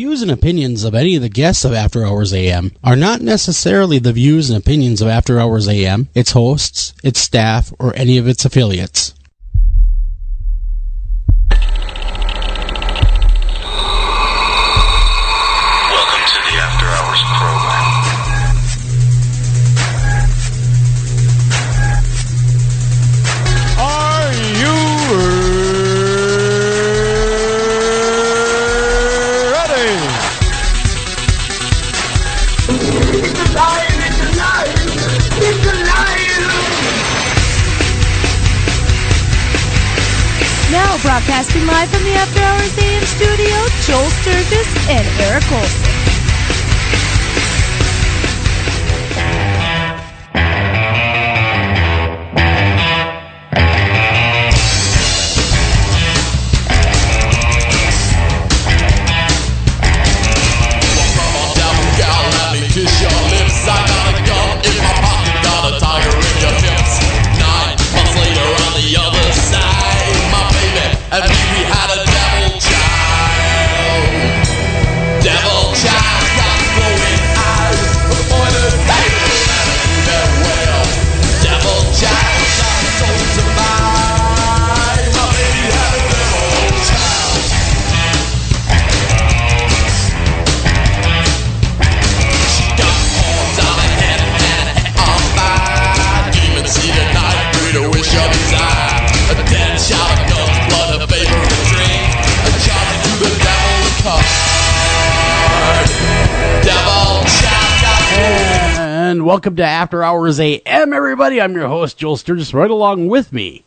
Views and opinions of any of the guests of After Hours AM are not necessarily the views and opinions of After Hours AM, its hosts, its staff, or any of its affiliates. Welcome to the After Hours program. Are you Now broadcasting live from the After Hours AM studio, Joel Sturgis and Eric Olson. And we had a devil child. Devil child got glowing eyes. The point of pain and very well. Devil child got sold to mine. My baby had a devil child. She got horns on her head and on fire. Demon see the night through the wish of his eye. A dead child of guns, blood, a favorite drink. A child to the devil card. Devil child got. And welcome to After Hours AM, everybody. I'm your host, Joel Sturgis, right along with me,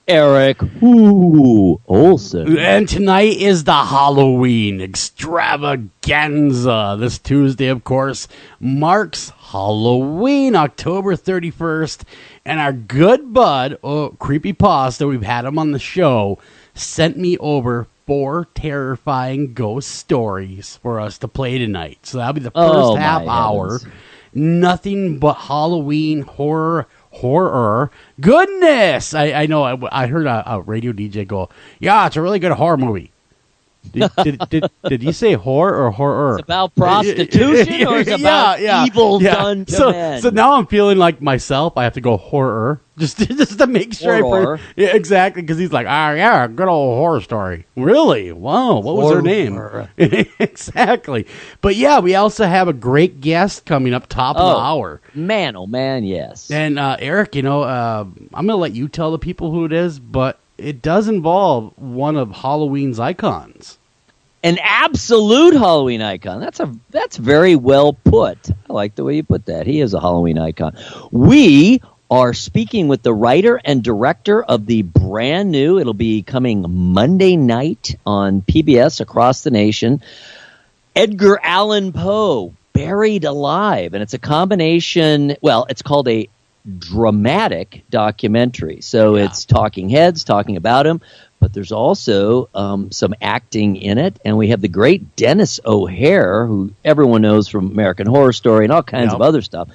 Eric Olson. And tonight is the Halloween extravaganza. This Tuesday, of course, marks Halloween, October 31st. And our good bud, Creepypasta, we've had him on the show, sent me over 4 terrifying ghost stories for us to play tonight. So that'll be the first half hour. Nothing but Halloween horror. Goodness! I know, I heard a radio DJ go, yeah, it's a really good horror movie. Did you say whore or horror? It's about prostitution or it's about evil done to men? So now I'm feeling like myself. I have to go horror just to make sure. Yeah, exactly, because he's like, yeah, good old horror story. Really? Wow, what was her name? Exactly. But yeah, we also have a great guest coming up top of the hour. Man, oh man, yes. And Eric, I'm going to let you tell the people who it is, but it does involve one of Halloween's icons. An absolute Halloween icon. That's very well put. I like the way you put that. He is a Halloween icon. We are speaking with the writer and director of the brand new, it'll be coming Monday night on PBS across the nation, Edgar Allan Poe, Buried Alive. And it's a combination, well, it's called a dramatic documentary. So it's talking heads talking about him, but there's also some acting in it. And we have the great Denis O'Hare, who everyone knows from American Horror Story and all kinds of other stuff,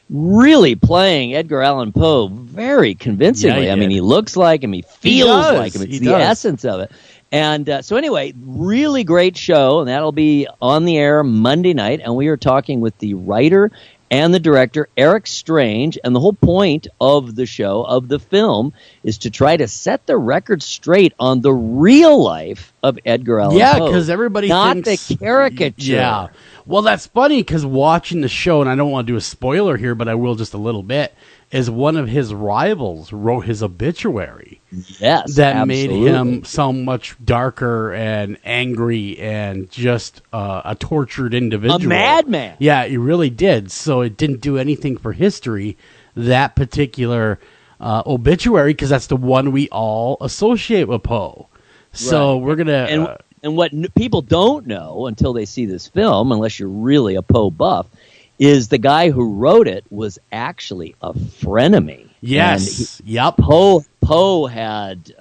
really playing Edgar Allan Poe very convincingly. Yeah, I mean, he looks like him, he feels like him. It's the essence of it. And so anyway, really great show, and that'll be on the air Monday night. And we are talking with the writer and the director, Eric Stange, and the whole point of the show, of the film, is to try to set the record straight on the real life of Edgar Allan Poe. Yeah, because everybody not thinks... the caricature. Yeah. Well, that's funny, because watching the show, and I don't want to do a spoiler here, but I will just a little bit, is one of his rivals wrote his obituary. Yes, that absolutely. made him sound much darker and angry and just a tortured individual. A madman. Yeah, he really did. So it didn't do anything for history, that particular obituary, because that's the one we all associate with Poe. So we're going to... And what people don't know until they see this film, unless you're really a Poe buff, is the guy who wrote it was actually a frenemy. Yes. Poe had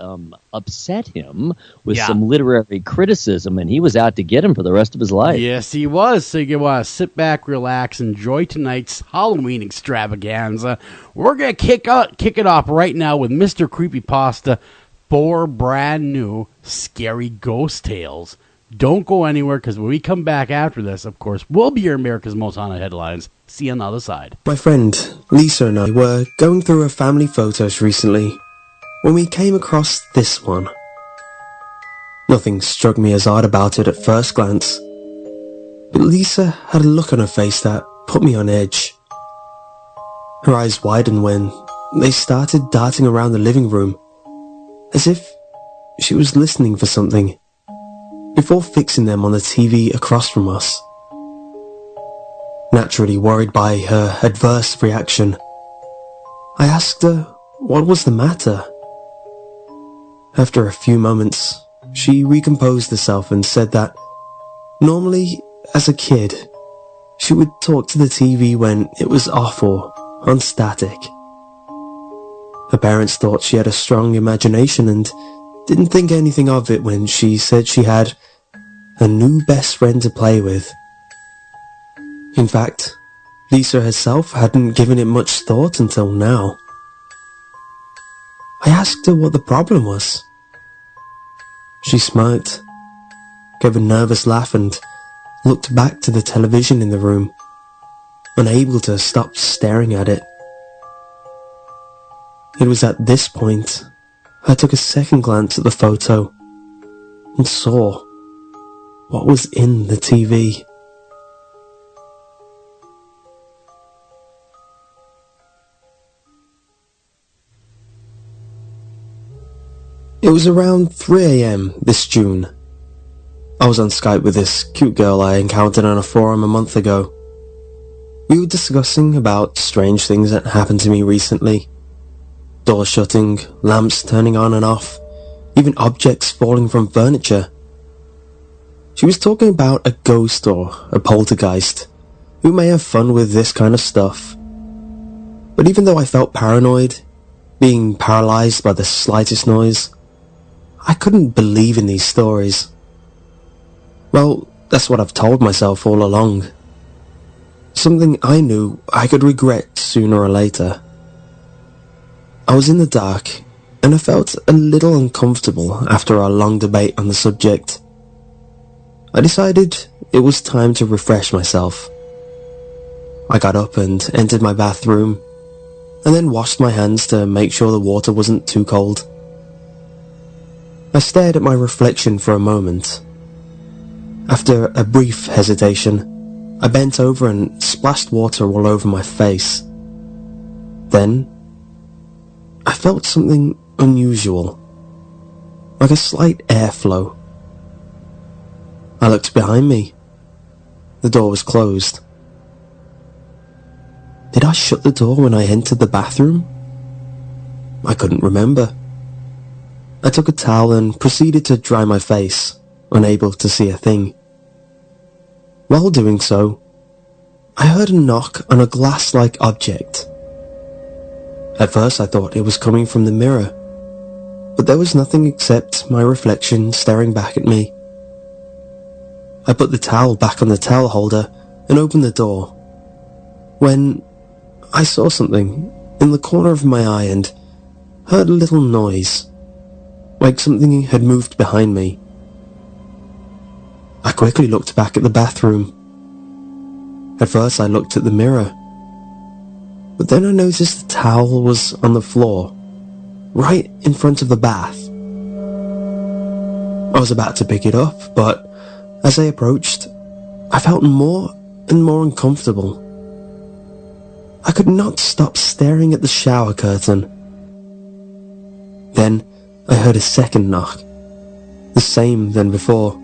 upset him with some literary criticism, and he was out to get him for the rest of his life. Yes, he was. So you want to sit back, relax, enjoy tonight's Halloween extravaganza. We're going to kick it off right now with Mr. Creepypasta, 4 brand new scary ghost tales Don't go anywhere, because when we come back after this, of course, we'll be your America's Most Haunted Headlines. See you on the other side. My friend Lisa and I were going through her family photos recently when we came across this one. Nothing struck me as odd about it at first glance, but Lisa had a look on her face that put me on edge. Her eyes widened when they started darting around the living room, as if she was listening for something, before fixing them on the TV across from us. Naturally worried by her adverse reaction, I asked her what was the matter. After a few moments, she recomposed herself and said that normally, as a kid, she would talk to the TV when it was off or on static. Her parents thought she had a strong imagination and didn't think anything of it when she said she had a new best friend to play with. In fact, Lisa herself hadn't given it much thought until now. I asked her what the problem was. She smirked, gave a nervous laugh and looked back to the television in the room, unable to stop staring at it. It was at this point I took a second glance at the photo and saw what was in the TV. It was around 3 a.m. this June. I was on Skype with this cute girl I encountered on a forum a month ago. We were discussing about strange things that happened to me recently. Doors shutting, lamps turning on and off, even objects falling from furniture. She was talking about a ghost or a poltergeist, who may have fun with this kind of stuff. But even though I felt paranoid, being paralyzed by the slightest noise, I couldn't believe in these stories. Well, that's what I've told myself all along. Something I knew I could regret sooner or later. I was in the dark, and I felt a little uncomfortable after our long debate on the subject. I decided it was time to refresh myself. I got up and entered my bathroom, and then washed my hands to make sure the water wasn't too cold. I stared at my reflection for a moment. After a brief hesitation, I bent over and splashed water all over my face. Then, I felt something unusual, like a slight airflow. I looked behind me. The door was closed. Did I shut the door when I entered the bathroom? I couldn't remember. I took a towel and proceeded to dry my face, unable to see a thing. While doing so, I heard a knock on a glass-like object. At first I thought it was coming from the mirror, but there was nothing except my reflection staring back at me. I put the towel back on the towel holder and opened the door, when I saw something in the corner of my eye and heard a little noise, like something had moved behind me. I quickly looked back at the bathroom. At first I looked at the mirror, but then I noticed the towel was on the floor, right in front of the bath. I was about to pick it up, but as I approached, I felt more and more uncomfortable. I could not stop staring at the shower curtain. Then I heard a second knock, the same than before.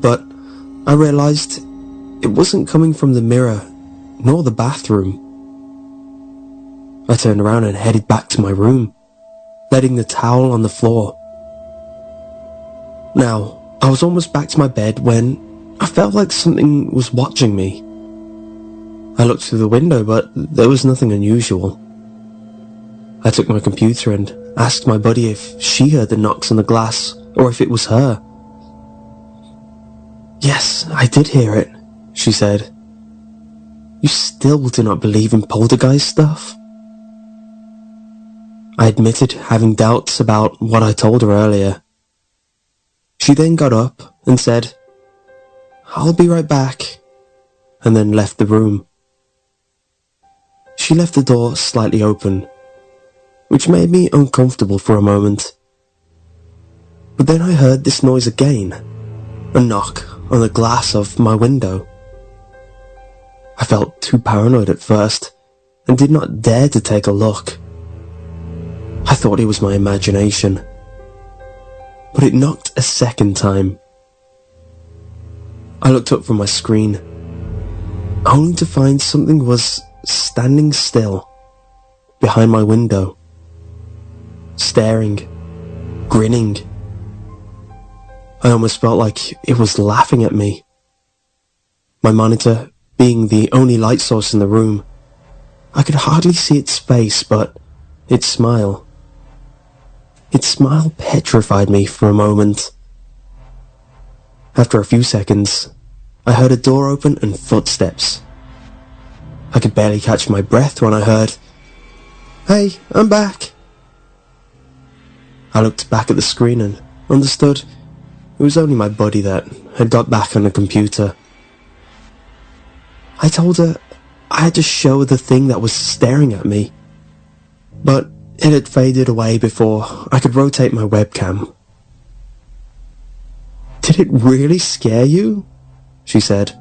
But I realized it wasn't coming from the mirror, nor the bathroom. I turned around and headed back to my room, letting the towel on the floor. Now, I was almost back to my bed when I felt like something was watching me. I looked through the window, but there was nothing unusual. I took my computer and asked my buddy if she heard the knocks on the glass, or if it was her. "Yes, I did hear it," she said. "You still do not believe in poltergeist stuff?" I admitted having doubts about what I told her earlier. She then got up and said, "I'll be right back," and then left the room. She left the door slightly open, which made me uncomfortable for a moment. But then I heard this noise again, a knock on the glass of my window. I felt too paranoid at first, and did not dare to take a look. I thought it was my imagination. But it knocked a second time. I looked up from my screen, only to find something was standing still behind my window, staring, grinning. I almost felt like it was laughing at me. My monitor being the only light source in the room, I could hardly see its face, but its smile petrified me for a moment. After a few seconds, I heard a door open and footsteps. I could barely catch my breath when I heard, "Hey, I'm back." I looked back at the screen and understood it was only my buddy that had got back on the computer. I told her I had to show her the thing that was staring at me, but it had faded away before I could rotate my webcam. "Did it really scare you?" she said.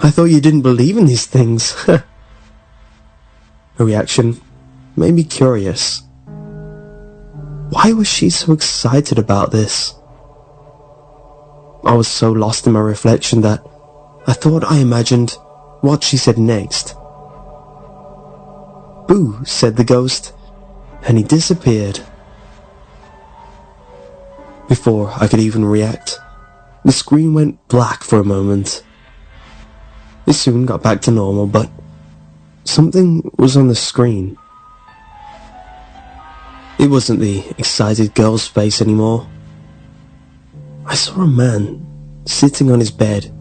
"I thought you didn't believe in these things." Her reaction made me curious. Why was she so excited about this? I was so lost in my reflection that I thought I imagined what she said next. "Boo," said the ghost, and he disappeared. Before I could even react, the screen went black for a moment. It soon got back to normal, but something was on the screen. It wasn't the excited girl's face anymore. I saw a man sitting on his bed,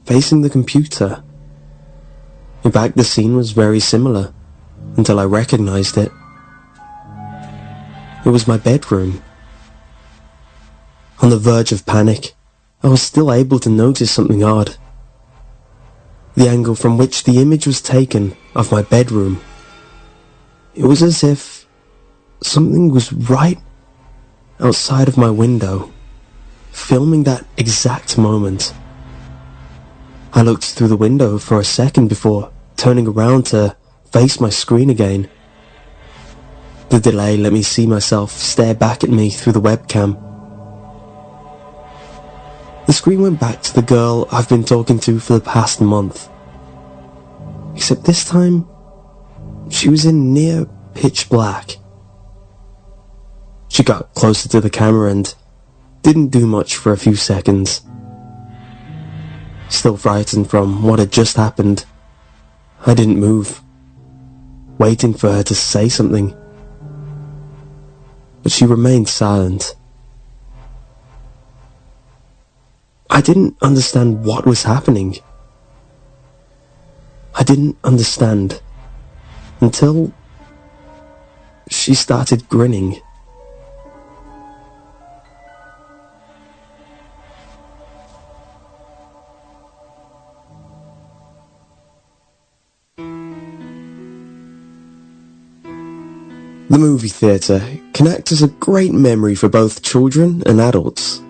facing the computer. In fact, the scene was very similar, until I recognized it. It was my bedroom. On the verge of panic, I was still able to notice something odd. The angle from which the image was taken of my bedroom. It was as if something was right outside of my window, filming that exact moment. I looked through the window for a second before turning around to face my screen again. The delay let me see myself stare back at me through the webcam. The screen went back to the girl I've been talking to for the past month. Except this time, she was in near pitch black. She got closer to the camera and didn't do much for a few seconds. Still frightened from what had just happened, I didn't move, waiting for her to say something. But she remained silent. I didn't understand what was happening. I didn't understand until she started grinning. The movie theatre can act as a great memory for both children and adults.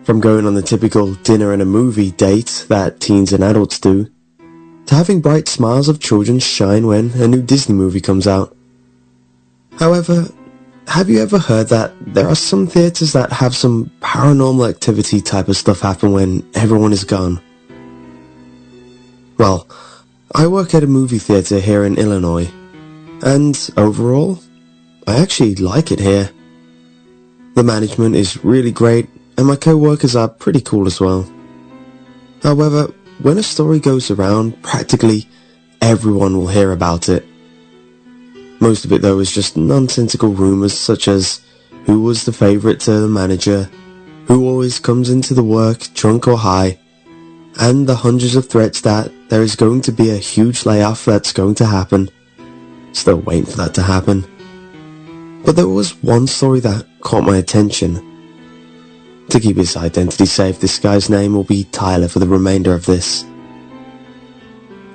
From going on the typical dinner and a movie date that teens and adults do, to having bright smiles of children shine when a new Disney movie comes out. However, have you ever heard that there are some theatres that have some paranormal activity type of stuff happen when everyone is gone? Well, I work at a movie theatre here in Illinois, and overall, I actually like it here. The management is really great, and my co-workers are pretty cool as well. However, when a story goes around, practically everyone will hear about it. Most of it though is just nonsensical rumours such as who was the favourite to the manager, who always comes into the work drunk or high, and the hundreds of threats that there is going to be a huge layoff that's going to happen. Still waiting for that to happen. But there was one story that caught my attention. To keep his identity safe, this guy's name will be Tyler for the remainder of this.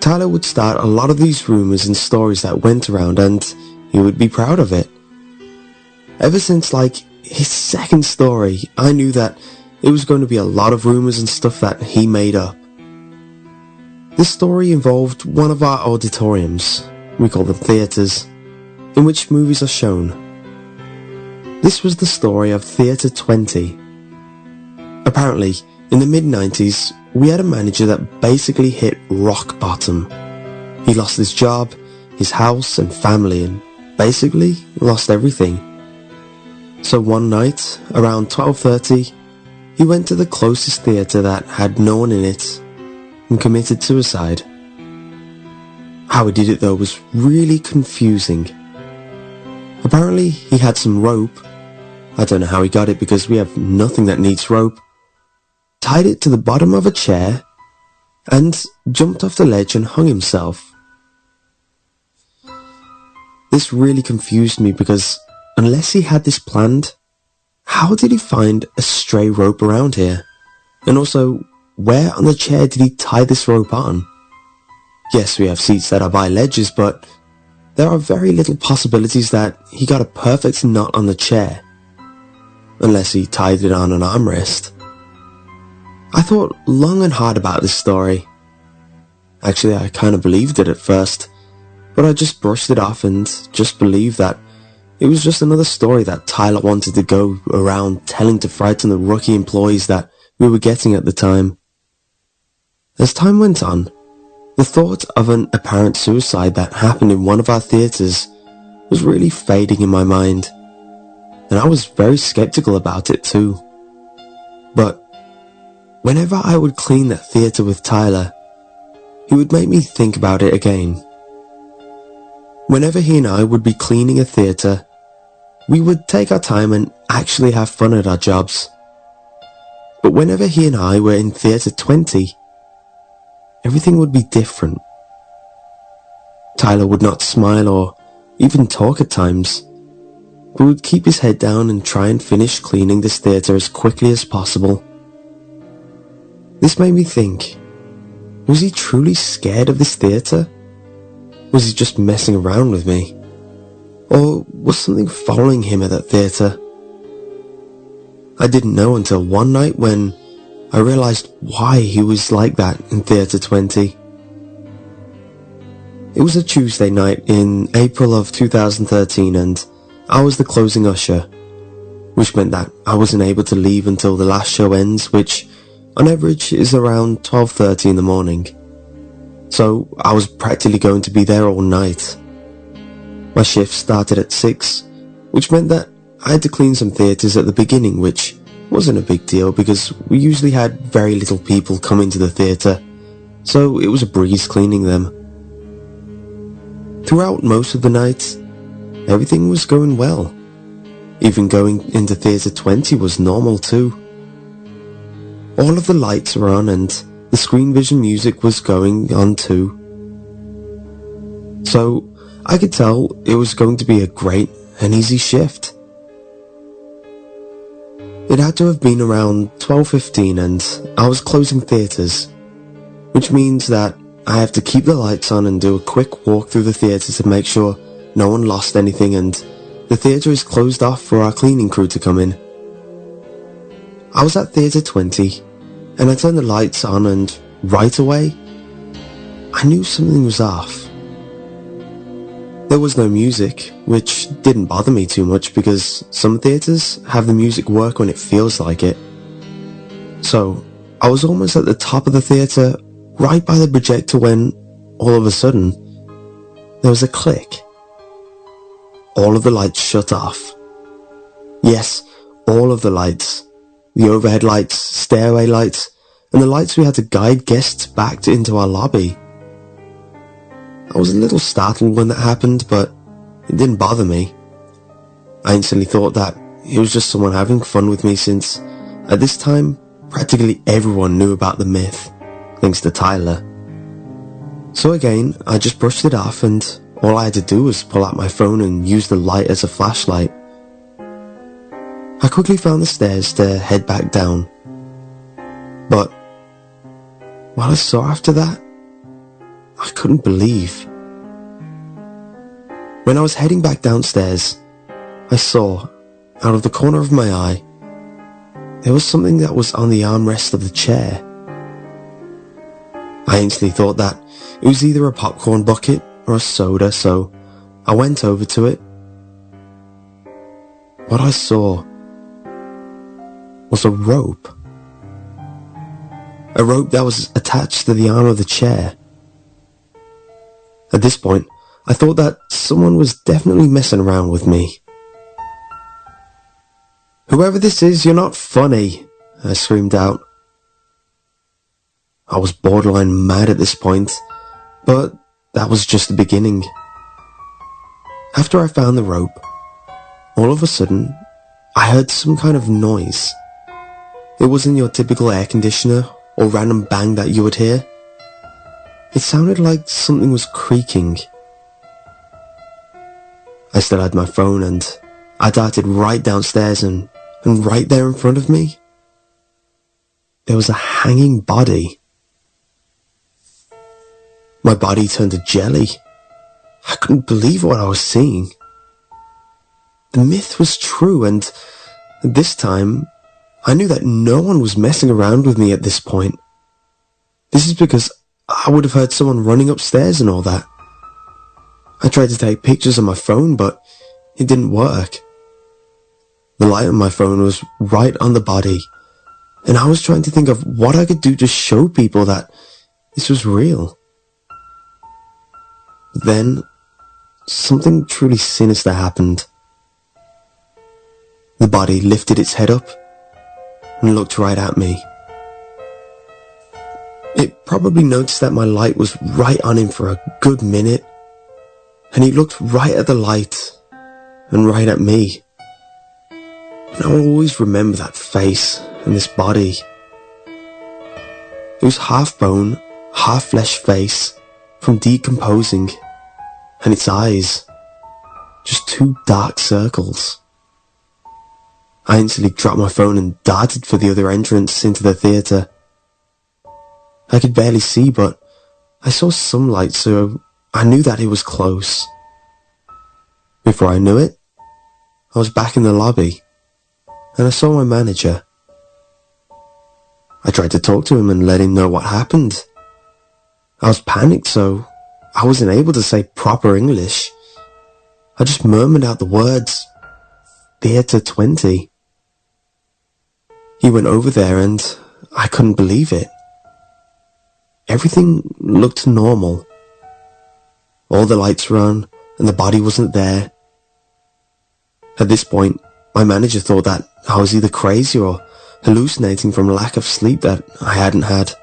Tyler would start a lot of these rumours and stories that went around, and he would be proud of it. Ever since, his second story, I knew that it was going to be a lot of rumours and stuff that he made up. This story involved one of our auditoriums, we call them theatres, in which movies are shown. This was the story of Theatre 20. Apparently, in the mid-90s, we had a manager that basically hit rock bottom. He lost his job, his house and family, and basically lost everything. So one night, around 12:30, he went to the closest theatre that had no one in it and committed suicide. How he did it though was really confusing. Apparently he had some rope. I don't know how he got it because we have nothing that needs rope. Tied it to the bottom of a chair and jumped off the ledge and hung himself. This really confused me because unless he had this planned, how did he find a stray rope around here? And also, where on the chair did he tie this rope on? Yes, we have seats that are by ledges, but there are very little possibilities that he got a perfect knot on the chair. Unless he tied it on an armrest. I thought long and hard about this story. Actually, I kind of believed it at first, but I just brushed it off and just believed that it was just another story that Tyler wanted to go around telling to frighten the rookie employees that we were getting at the time. As time went on, the thought of an apparent suicide that happened in one of our theatres was really fading in my mind, and I was very skeptical about it too. But whenever I would clean that theatre with Tyler, he would make me think about it again. Whenever he and I would be cleaning a theatre, we would take our time and actually have fun at our jobs. But whenever he and I were in Theatre 20, everything would be different. Tyler would not smile or even talk at times, but would keep his head down and try and finish cleaning this theatre as quickly as possible. This made me think, was he truly scared of this theatre? Was he just messing around with me? Or was something following him at that theatre? I didn't know until one night when I realised why he was like that in Theatre 20. It was a Tuesday night in April of 2013 and I was the closing usher, which meant that I wasn't able to leave until the last show ends, which on average is around 12:30 in the morning. So I was practically going to be there all night. My shift started at 6, which meant that I had to clean some theatres at the beginning, which wasn't a big deal because we usually had very little people come into the theatre, so it was a breeze cleaning them. Throughout most of the night, everything was going well. Even going into Theatre 20 was normal too. All of the lights were on and the screen vision music was going on too. So I could tell it was going to be a great and easy shift. It had to have been around 12:15 and I was closing theatres, which means that I have to keep the lights on and do a quick walk through the theatre to make sure no one lost anything and the theatre is closed off for our cleaning crew to come in. I was at Theatre 20 and I turned the lights on and right away, I knew something was off. There was no music, which didn't bother me too much because some theatres have the music work when it feels like it. So I was almost at the top of the theatre, right by the projector when, all of a sudden, there was a click. All of the lights shut off. Yes, all of the lights. The overhead lights, stairway lights, and the lights we had to guide guests back into our lobby. I was a little startled when that happened, but it didn't bother me. I instantly thought that it was just someone having fun with me since, at this time, practically everyone knew about the myth, thanks to Tyler. So again, I just brushed it off and all I had to do was pull out my phone and use the light as a flashlight. I quickly found the stairs to head back down. But what I saw after that, I couldn't believe. When I was heading back downstairs, I saw, out of the corner of my eye, there was something that was on the armrest of the chair. I instantly thought that it was either a popcorn bucket or a soda, so I went over to it. What I saw was a rope. A rope that was attached to the arm of the chair. At this point, I thought that someone was definitely messing around with me. "Whoever this is, you're not funny," I screamed out. I was borderline mad at this point, but that was just the beginning. After I found the rope, all of a sudden, I heard some kind of noise. It wasn't your typical air conditioner or random bang that you would hear. It sounded like something was creaking. I still had my phone and I darted right downstairs and right there in front of me, there was a hanging body. My body turned to jelly. I couldn't believe what I was seeing. The myth was true, and this time, I knew that no one was messing around with me at this point. This is because I would have heard someone running upstairs and all that. I tried to take pictures on my phone, but it didn't work. The light on my phone was right on the body, and I was trying to think of what I could do to show people that this was real. Then, something truly sinister happened. The body lifted its head up and looked right at me. It probably noticed that my light was right on him for a good minute, and he looked right at the light and right at me. And I'll always remember that face and this body. It was half bone, half flesh face from decomposing, and its eyes, just two dark circles. I instantly dropped my phone and darted for the other entrance into the theatre. I could barely see, but I saw some light, so I knew that it was close. Before I knew it, I was back in the lobby, and I saw my manager. I tried to talk to him and let him know what happened. I was panicked, so I wasn't able to say proper English. I just murmured out the words, Theatre 20. He went over there and I couldn't believe it. Everything looked normal. All the lights were on and the body wasn't there. At this point, my manager thought that I was either crazy or hallucinating from lack of sleep that I hadn't had.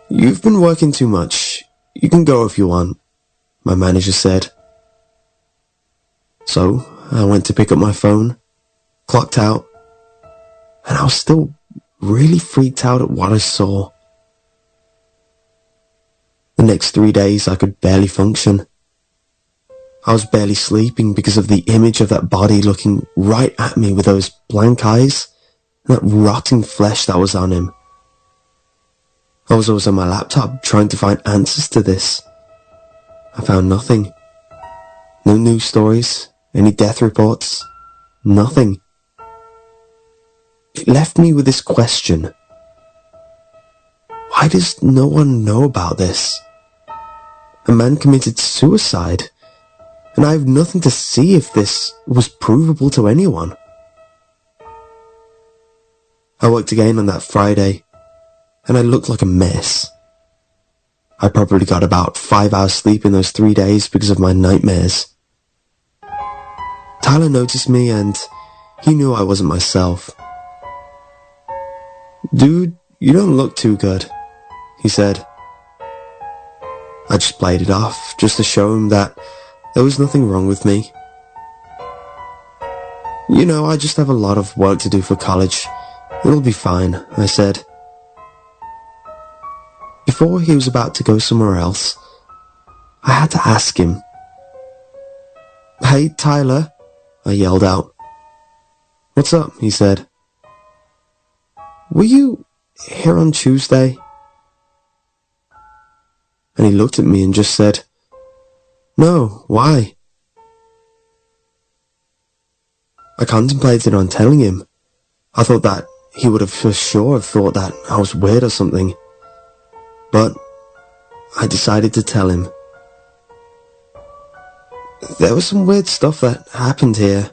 "You've been working too much. You can go if you want," my manager said. So I went to pick up my phone, clocked out, and I was still really freaked out at what I saw. The next 3 days I could barely function. I was barely sleeping because of the image of that body looking right at me with those blank eyes and that rotting flesh that was on him. I was always on my laptop trying to find answers to this. I found nothing. No news stories, any death reports, nothing. It left me with this question. Why does no one know about this? A man committed suicide, and I have nothing to see if this was provable to anyone. I worked again on that Friday, and I looked like a mess. I probably got about 5 hours sleep in those 3 days because of my nightmares. Tyler noticed me and he knew I wasn't myself. "Dude, you don't look too good," he said. I just played it off, just to show him that there was nothing wrong with me. "You know, I just have a lot of work to do for college. It'll be fine," I said. Before he was about to go somewhere else, I had to ask him. "Hey, Tyler," I yelled out. "What's up?" he said. "Were you here on Tuesday?" And he looked at me and just said, "No, why?" I contemplated on telling him. I thought that he would have for sure thought that I was weird or something. But I decided to tell him. There was some weird stuff that happened here.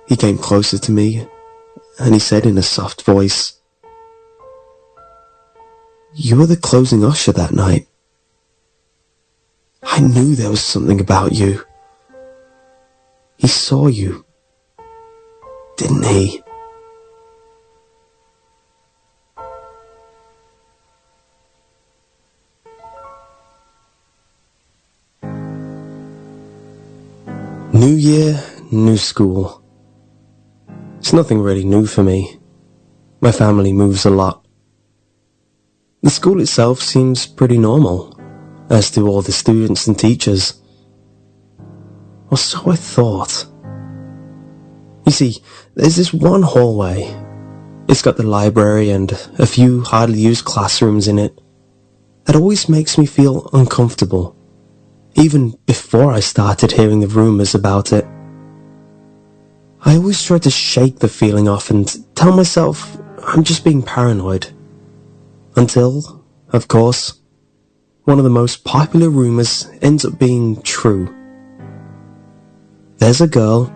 He came closer to me, and he said in a soft voice, "You were the closing usher that night. I knew there was something about you. He saw you, didn't he?" New year, new school. It's nothing really new for me. My family moves a lot. The school itself seems pretty normal, as do all the students and teachers. Or so I thought. You see, there's this one hallway. It's got the library and a few hardly used classrooms in it. That always makes me feel uncomfortable, even before I started hearing the rumours about it. I always try to shake the feeling off and tell myself I'm just being paranoid. Until, of course, one of the most popular rumours ends up being true. There's a girl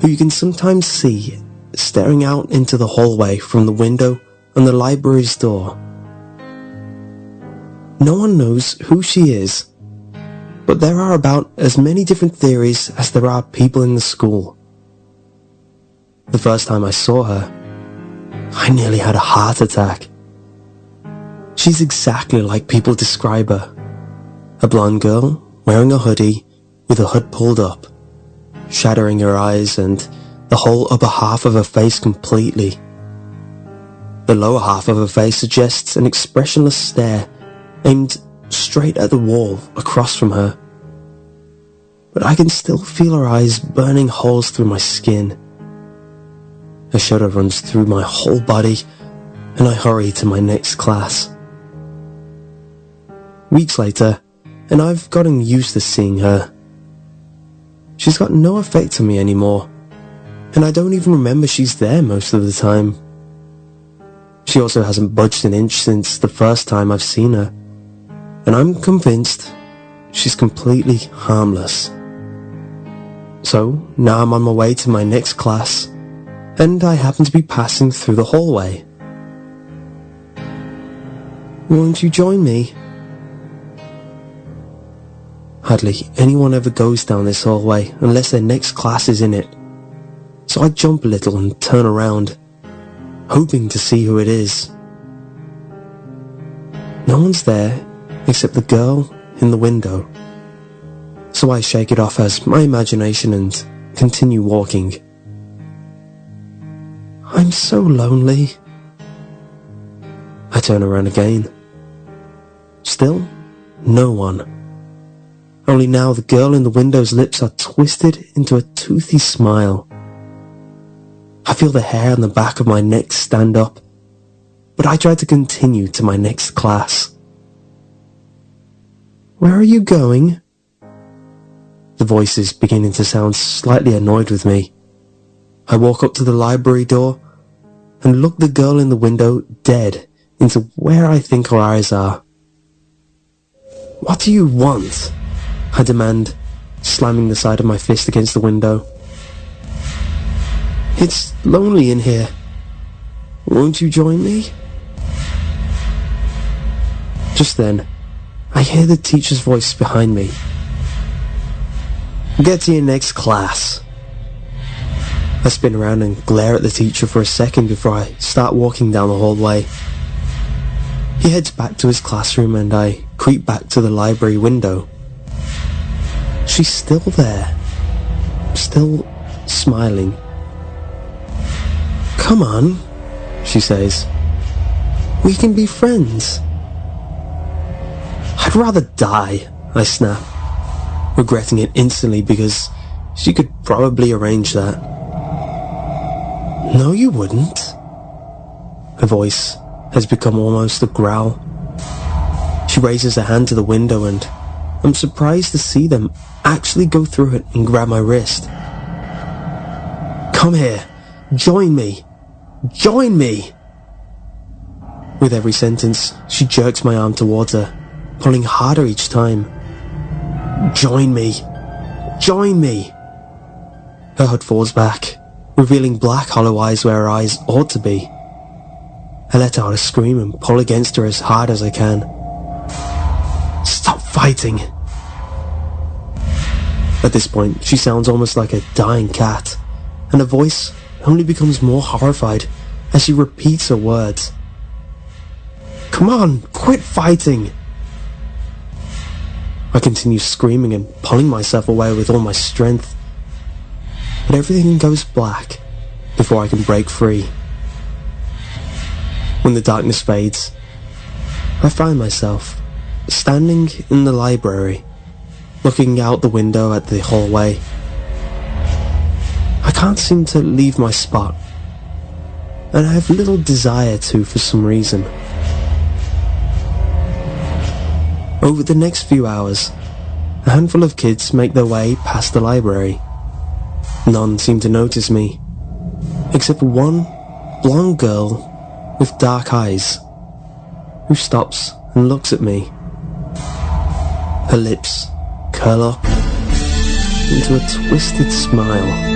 who you can sometimes see staring out into the hallway from the window on the library's door. No one knows who she is, but there are about as many different theories as there are people in the school. The first time I saw her, I nearly had a heart attack. She's exactly like people describe her. A blonde girl wearing a hoodie with a hood pulled up, shattering her eyes and the whole upper half of her face completely. The lower half of her face suggests an expressionless stare aimed straight at the wall across from her. But I can still feel her eyes burning holes through my skin. A shudder runs through my whole body, and I hurry to my next class. Weeks later, and I've gotten used to seeing her. She's got no effect on me anymore, and I don't even remember she's there most of the time. She also hasn't budged an inch since the first time I've seen her, and I'm convinced she's completely harmless. So now I'm on my way to my next class, and I happen to be passing through the hallway. "Won't you join me?" Hardly anyone ever goes down this hallway unless their next class is in it. So I jump a little and turn around, hoping to see who it is. No one's there except the girl in the window. So I shake it off as my imagination and continue walking. I'm so lonely. I turn around again. Still, no one. Only now the girl in the window's lips are twisted into a toothy smile. I feel the hair on the back of my neck stand up, but I try to continue to my next class. "Where are you going?" The voice is beginning to sound slightly annoyed with me. I walk up to the library door and look the girl in the window dead into where I think her eyes are. "What do you want?" I demand, slamming the side of my fist against the window. "It's lonely in here. Won't you join me?" Just then, I hear the teacher's voice behind me. "Get to your next class." I spin around and glare at the teacher for a second before I start walking down the hallway. He heads back to his classroom and I creep back to the library window. She's still there, still smiling. "Come on," she says. "We can be friends." "I'd rather die," I snap, regretting it instantly because She could probably arrange that. No, you wouldn't. Her voice has become almost a growl. She raises her hand to the window and I'm surprised to see them actually go through it and grab my wrist. Come here. Join me. Join me. With every sentence, she jerks my arm towards her, pulling harder each time. Join me. Join me. Her hood falls back, revealing black hollow eyes where her eyes ought to be. I let out a scream and pull against her as hard as I can. Stop fighting. At this point, she sounds almost like a dying cat, and her voice only becomes more horrified as she repeats her words. Come on, quit fighting! I continue screaming and pulling myself away with all my strength, but everything goes black before I can break free. When the darkness fades, I find myself standing in the library, looking out the window at the hallway. I can't seem to leave my spot, and I have little desire to for some reason. Over the next few hours, a handful of kids make their way past the library. None seem to notice me, except one blonde girl with dark eyes, who stops and looks at me. Her lips curl up into a twisted smile.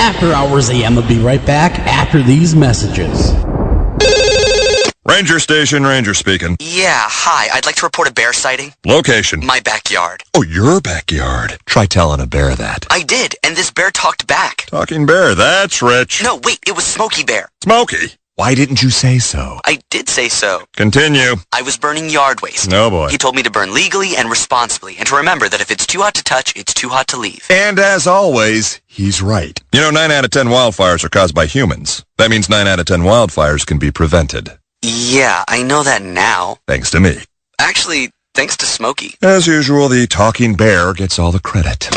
After Hours AM will be right back after these messages. Ranger Station, Ranger speaking. Yeah, hi. I'd like to report a bear sighting. Location. My backyard. Oh, your backyard. Try telling a bear that. I did, and this bear talked back. Talking bear, that's rich. No, wait, it was Smokey Bear. Smokey? Why didn't you say so? I did say so. Continue. I was burning yard waste. No, boy. He told me to burn legally and responsibly, and to remember that if it's too hot to touch, it's too hot to leave. And as always, he's right. You know, 9 out of 10 wildfires are caused by humans. That means 9 out of 10 wildfires can be prevented. Yeah, I know that now. Thanks to me. Actually, thanks to Smokey. As usual, the talking bear gets all the credit.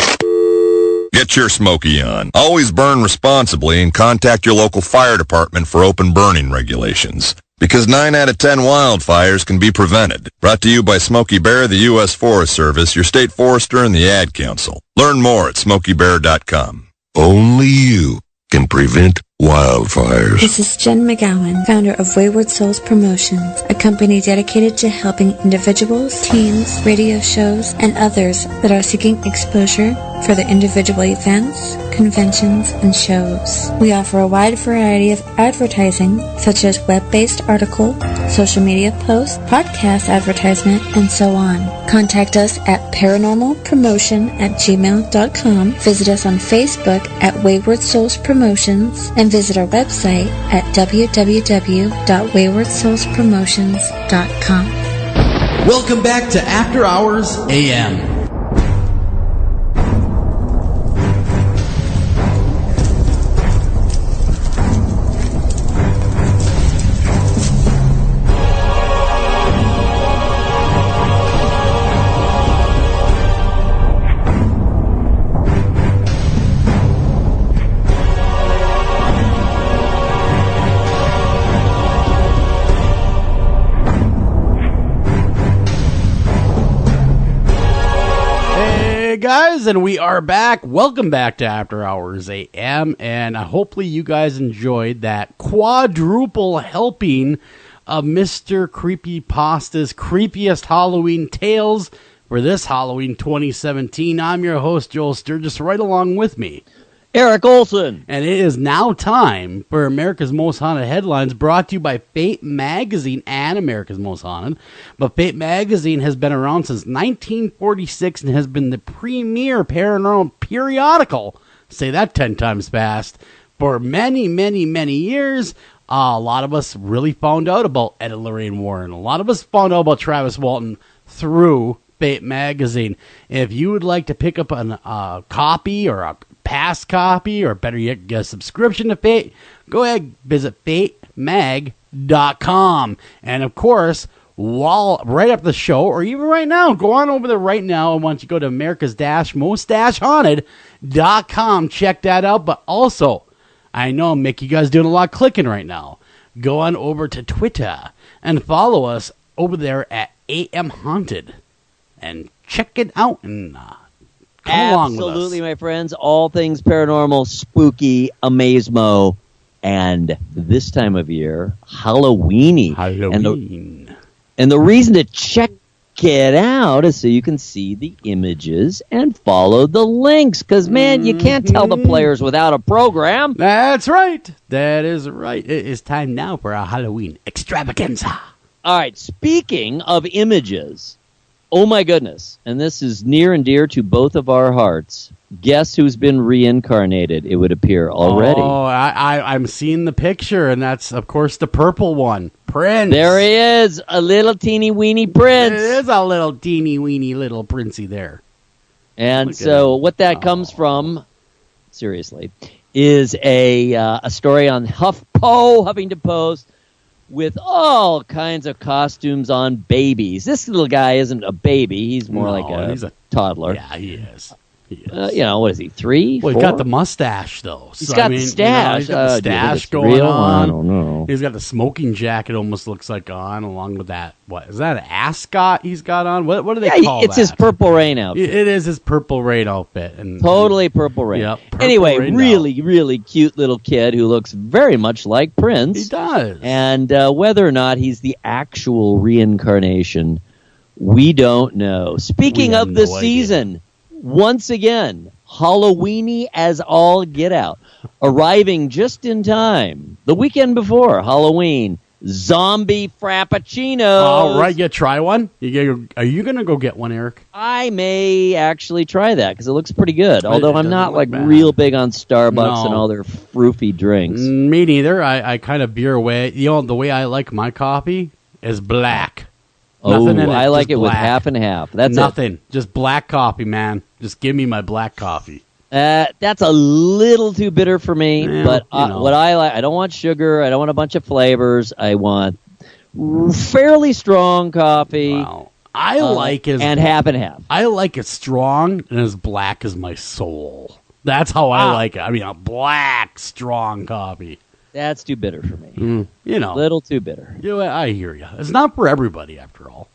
Get your Smokey on. Always burn responsibly and contact your local fire department for open burning regulations. Because 9 out of 10 wildfires can be prevented. Brought to you by Smokey Bear, the U.S. Forest Service, your state forester, and the Ad Council. Learn more at smokeybear.com. Only you can prevent wildfires. This is Jen McGowan, founder of Wayward Souls Promotions, a company dedicated to helping individuals, teams, radio shows, and others that are seeking exposure for their individual events, conventions, and shows. We offer a wide variety of advertising, such as web-based article, social media posts, podcast advertisement, and so on. Contact us at paranormalpromotion@gmail.com, visit us on Facebook at Wayward Souls Promotions, and visit our website at www.waywardsoulspromotions.com. Welcome back to After Hours AM. Guys, and we are back. Welcome back to After Hours AM, and hopefully you guys enjoyed that quadruple helping of Mr. Creepypasta's creepiest Halloween tales for this Halloween 2017. I'm your host, Joel Sturgis. Right along with me Eric Olson. And it is now time for America's Most Haunted Headlines, brought to you by Fate Magazine and America's Most Haunted. But Fate Magazine has been around since 1946 and has been the premier paranormal periodical, say that 10 times fast, for many, many, many years. A lot of us really found out about Ed and Lorraine Warren. A lot of us found out about Travis Walton through Fate Magazine. If you would like to pick up a copy or a past copy, or better yet, get a subscription to Fate, go ahead, visit fatemag.com. And of course, while right after the show, or even right now, go on over there right now. I want you to go to America's-Most-Haunted.com. Check that out. But also, I know, Mick, you guys doing a lot of clicking right now. Go on over to Twitter and follow us over there at AM Haunted. And check it out and come along with us. Absolutely, my friends. All things paranormal, spooky, amazemo, and this time of year, Halloweeny. Halloween. And the reason to check it out is so you can see the images and follow the links. Because, man, you can't tell the players without a program. That's right. That is right. It is time now for our Halloween extravaganza. All right, speaking of images, oh my goodness, and this is near and dear to both of our hearts. Guess who's been reincarnated, it would appear, already. Oh, I'm seeing the picture, and that's, of course, the purple one. Prince. There he is, a little teeny weeny prince. It is a little teeny weeny little princey there. And so what that comes from, seriously, is a story on Huffington Post, with all kinds of costumes on babies. This little guy isn't a baby. He's more he's a toddler. Yeah, he is. What is he, 3? Well, 4? he's got the mustache, though. He's got the stash. He's got the stash going real? on. I don't know. He's got the smoking jacket, almost looks like, on, along with that. What is that, an ascot he's got on? What do they call that? It's his Purple Rain outfit. It is his Purple Rain outfit. And totally Purple Rain. Yep, anyway, really cute little kid who looks very much like Prince. He does. And whether or not he's the actual reincarnation, we don't know. Speaking of the season, once again, Halloweeny as all get out. Arriving just in time, the weekend before Halloween, zombie frappuccinos. All right, you try one? Are you going to go get one, Eric? I may actually try that because it looks pretty good. Although I'm not bad. real big on Starbucks and all their froofy drinks. Me neither. I kind of veer away. The way I like my coffee is black. Nothing in it, I like it black. with half and half. That's nothing. Just black coffee, man. Just give me my black coffee. That's a little too bitter for me, but what I like, I don't want sugar. I don't want a bunch of flavors. I want fairly strong coffee. Wow. I like it. And half and half. I like it strong and as black as my soul. That's how I like it. I mean, a black, strong coffee. That's too bitter for me. A little too bitter. I hear you. It's not for everybody, after all.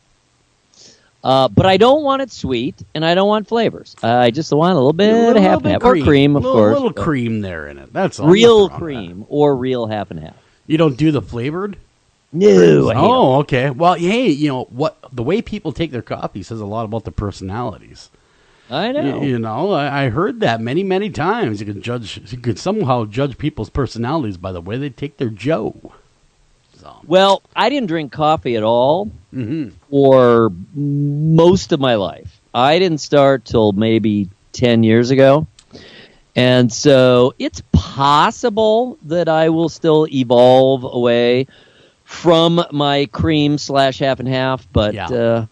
But I don't want it sweet, and I don't want flavors. I just want a little bit of half and half. Or cream, of course. A little cream there in it. That's all. Real cream or real half and half. You don't do the flavored? No. Oh, okay. Well, hey, the way people take their coffee says a lot about their personalities. I know. I heard that many, many times. You can somehow judge people's personalities by the way they take their Joe. So. Well, I didn't drink coffee at all for most of my life. I didn't start till maybe 10 years ago. And so it's possible that I will still evolve away from my cream / half and half, but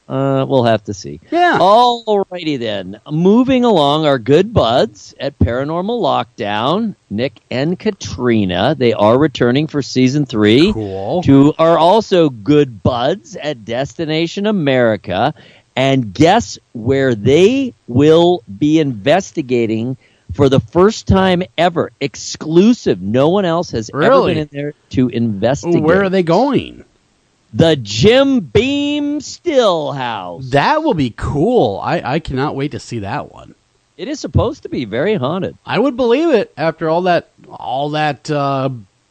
we'll have to see. Yeah. Alrighty then. Moving along, our good buds at Paranormal Lockdown, Nick and Katrina. They are returning for season 3. Cool. Two are also good buds at Destination America. And guess where they will be investigating for the first time ever, exclusive. No one else has ever been in there to investigate. Where are they going? The Jim Beam Stillhouse. That will be cool. I cannot wait to see that one. It is supposed to be very haunted. I would believe it after all that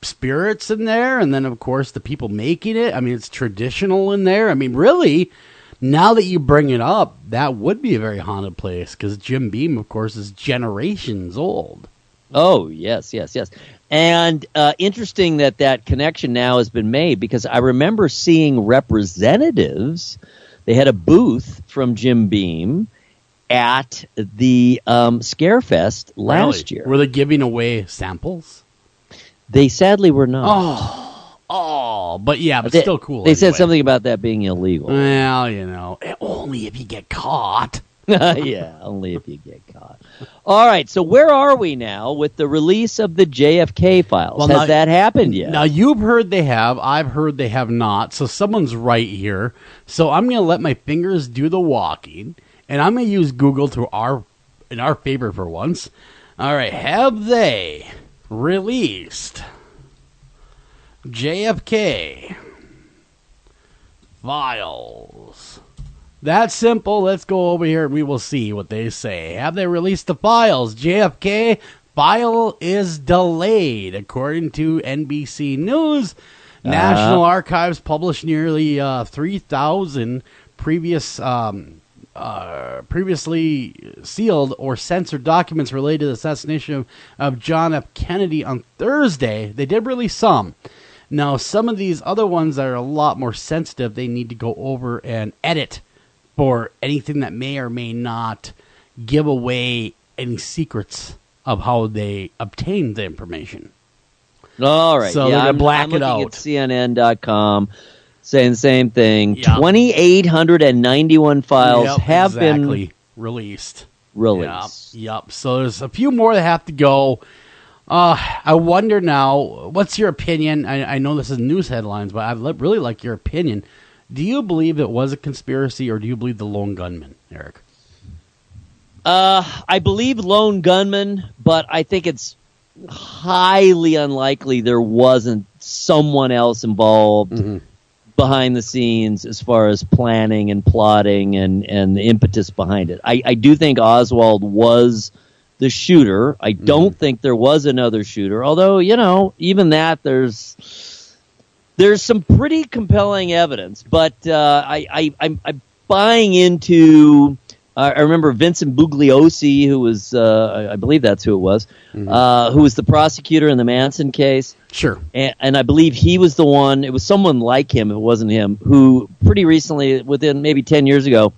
spirits in there, and then of course the people making it. I mean, it's traditional in there. I mean, really. Now that you bring it up, that would be a very haunted place because Jim Beam, of course, is generations old. Oh, yes. And interesting that connection now has been made, because I remember seeing representatives. They had a booth from Jim Beam at the Scarefest last year. Were they giving away samples? They sadly were not. But yeah, but still cool. They said something about that being illegal. Well, only if you get caught. Yeah, only if you get caught. All right, so where are we now with the release of the JFK files? Has that happened yet? Now, you've heard they have. I've heard they have not. So someone's right here. So I'm going to let my fingers do the walking, and I'm going to use Google in our favor for once. All right, have they released JFK files? That's simple. Let's go over here and we will see what they say. Have they released the files? JFK file is delayed, according to NBC News. National Archives published nearly 3,000 previously sealed or censored documents related to the assassination of John F. Kennedy on Thursday. They did release some. Now, some of these other ones that are a lot more sensitive, they need to go over and edit for anything that may or may not give away any secrets of how they obtained the information. All right. So they're going to black it out. I'm looking at CNN.com saying the same thing. Yep. 2,891 files have been released. Yep. So there's a few more that have to go. I wonder now, what's your opinion? I know this is news headlines, but I'd really like your opinion. Do you believe it was a conspiracy, or do you believe the lone gunman, Eric? I believe lone gunman, but I think it's highly unlikely there wasn't someone else involved behind the scenes as far as planning and plotting and the impetus behind it. I do think Oswald was the shooter. I don't think there was another shooter, although, even that, there's some pretty compelling evidence. But I'm buying into... I remember Vincent Bugliosi, who was, I believe that's who it was, who was the prosecutor in the Manson case. Sure. And I believe he was the one, it was someone like him, it wasn't him, who pretty recently, within maybe 10 years ago,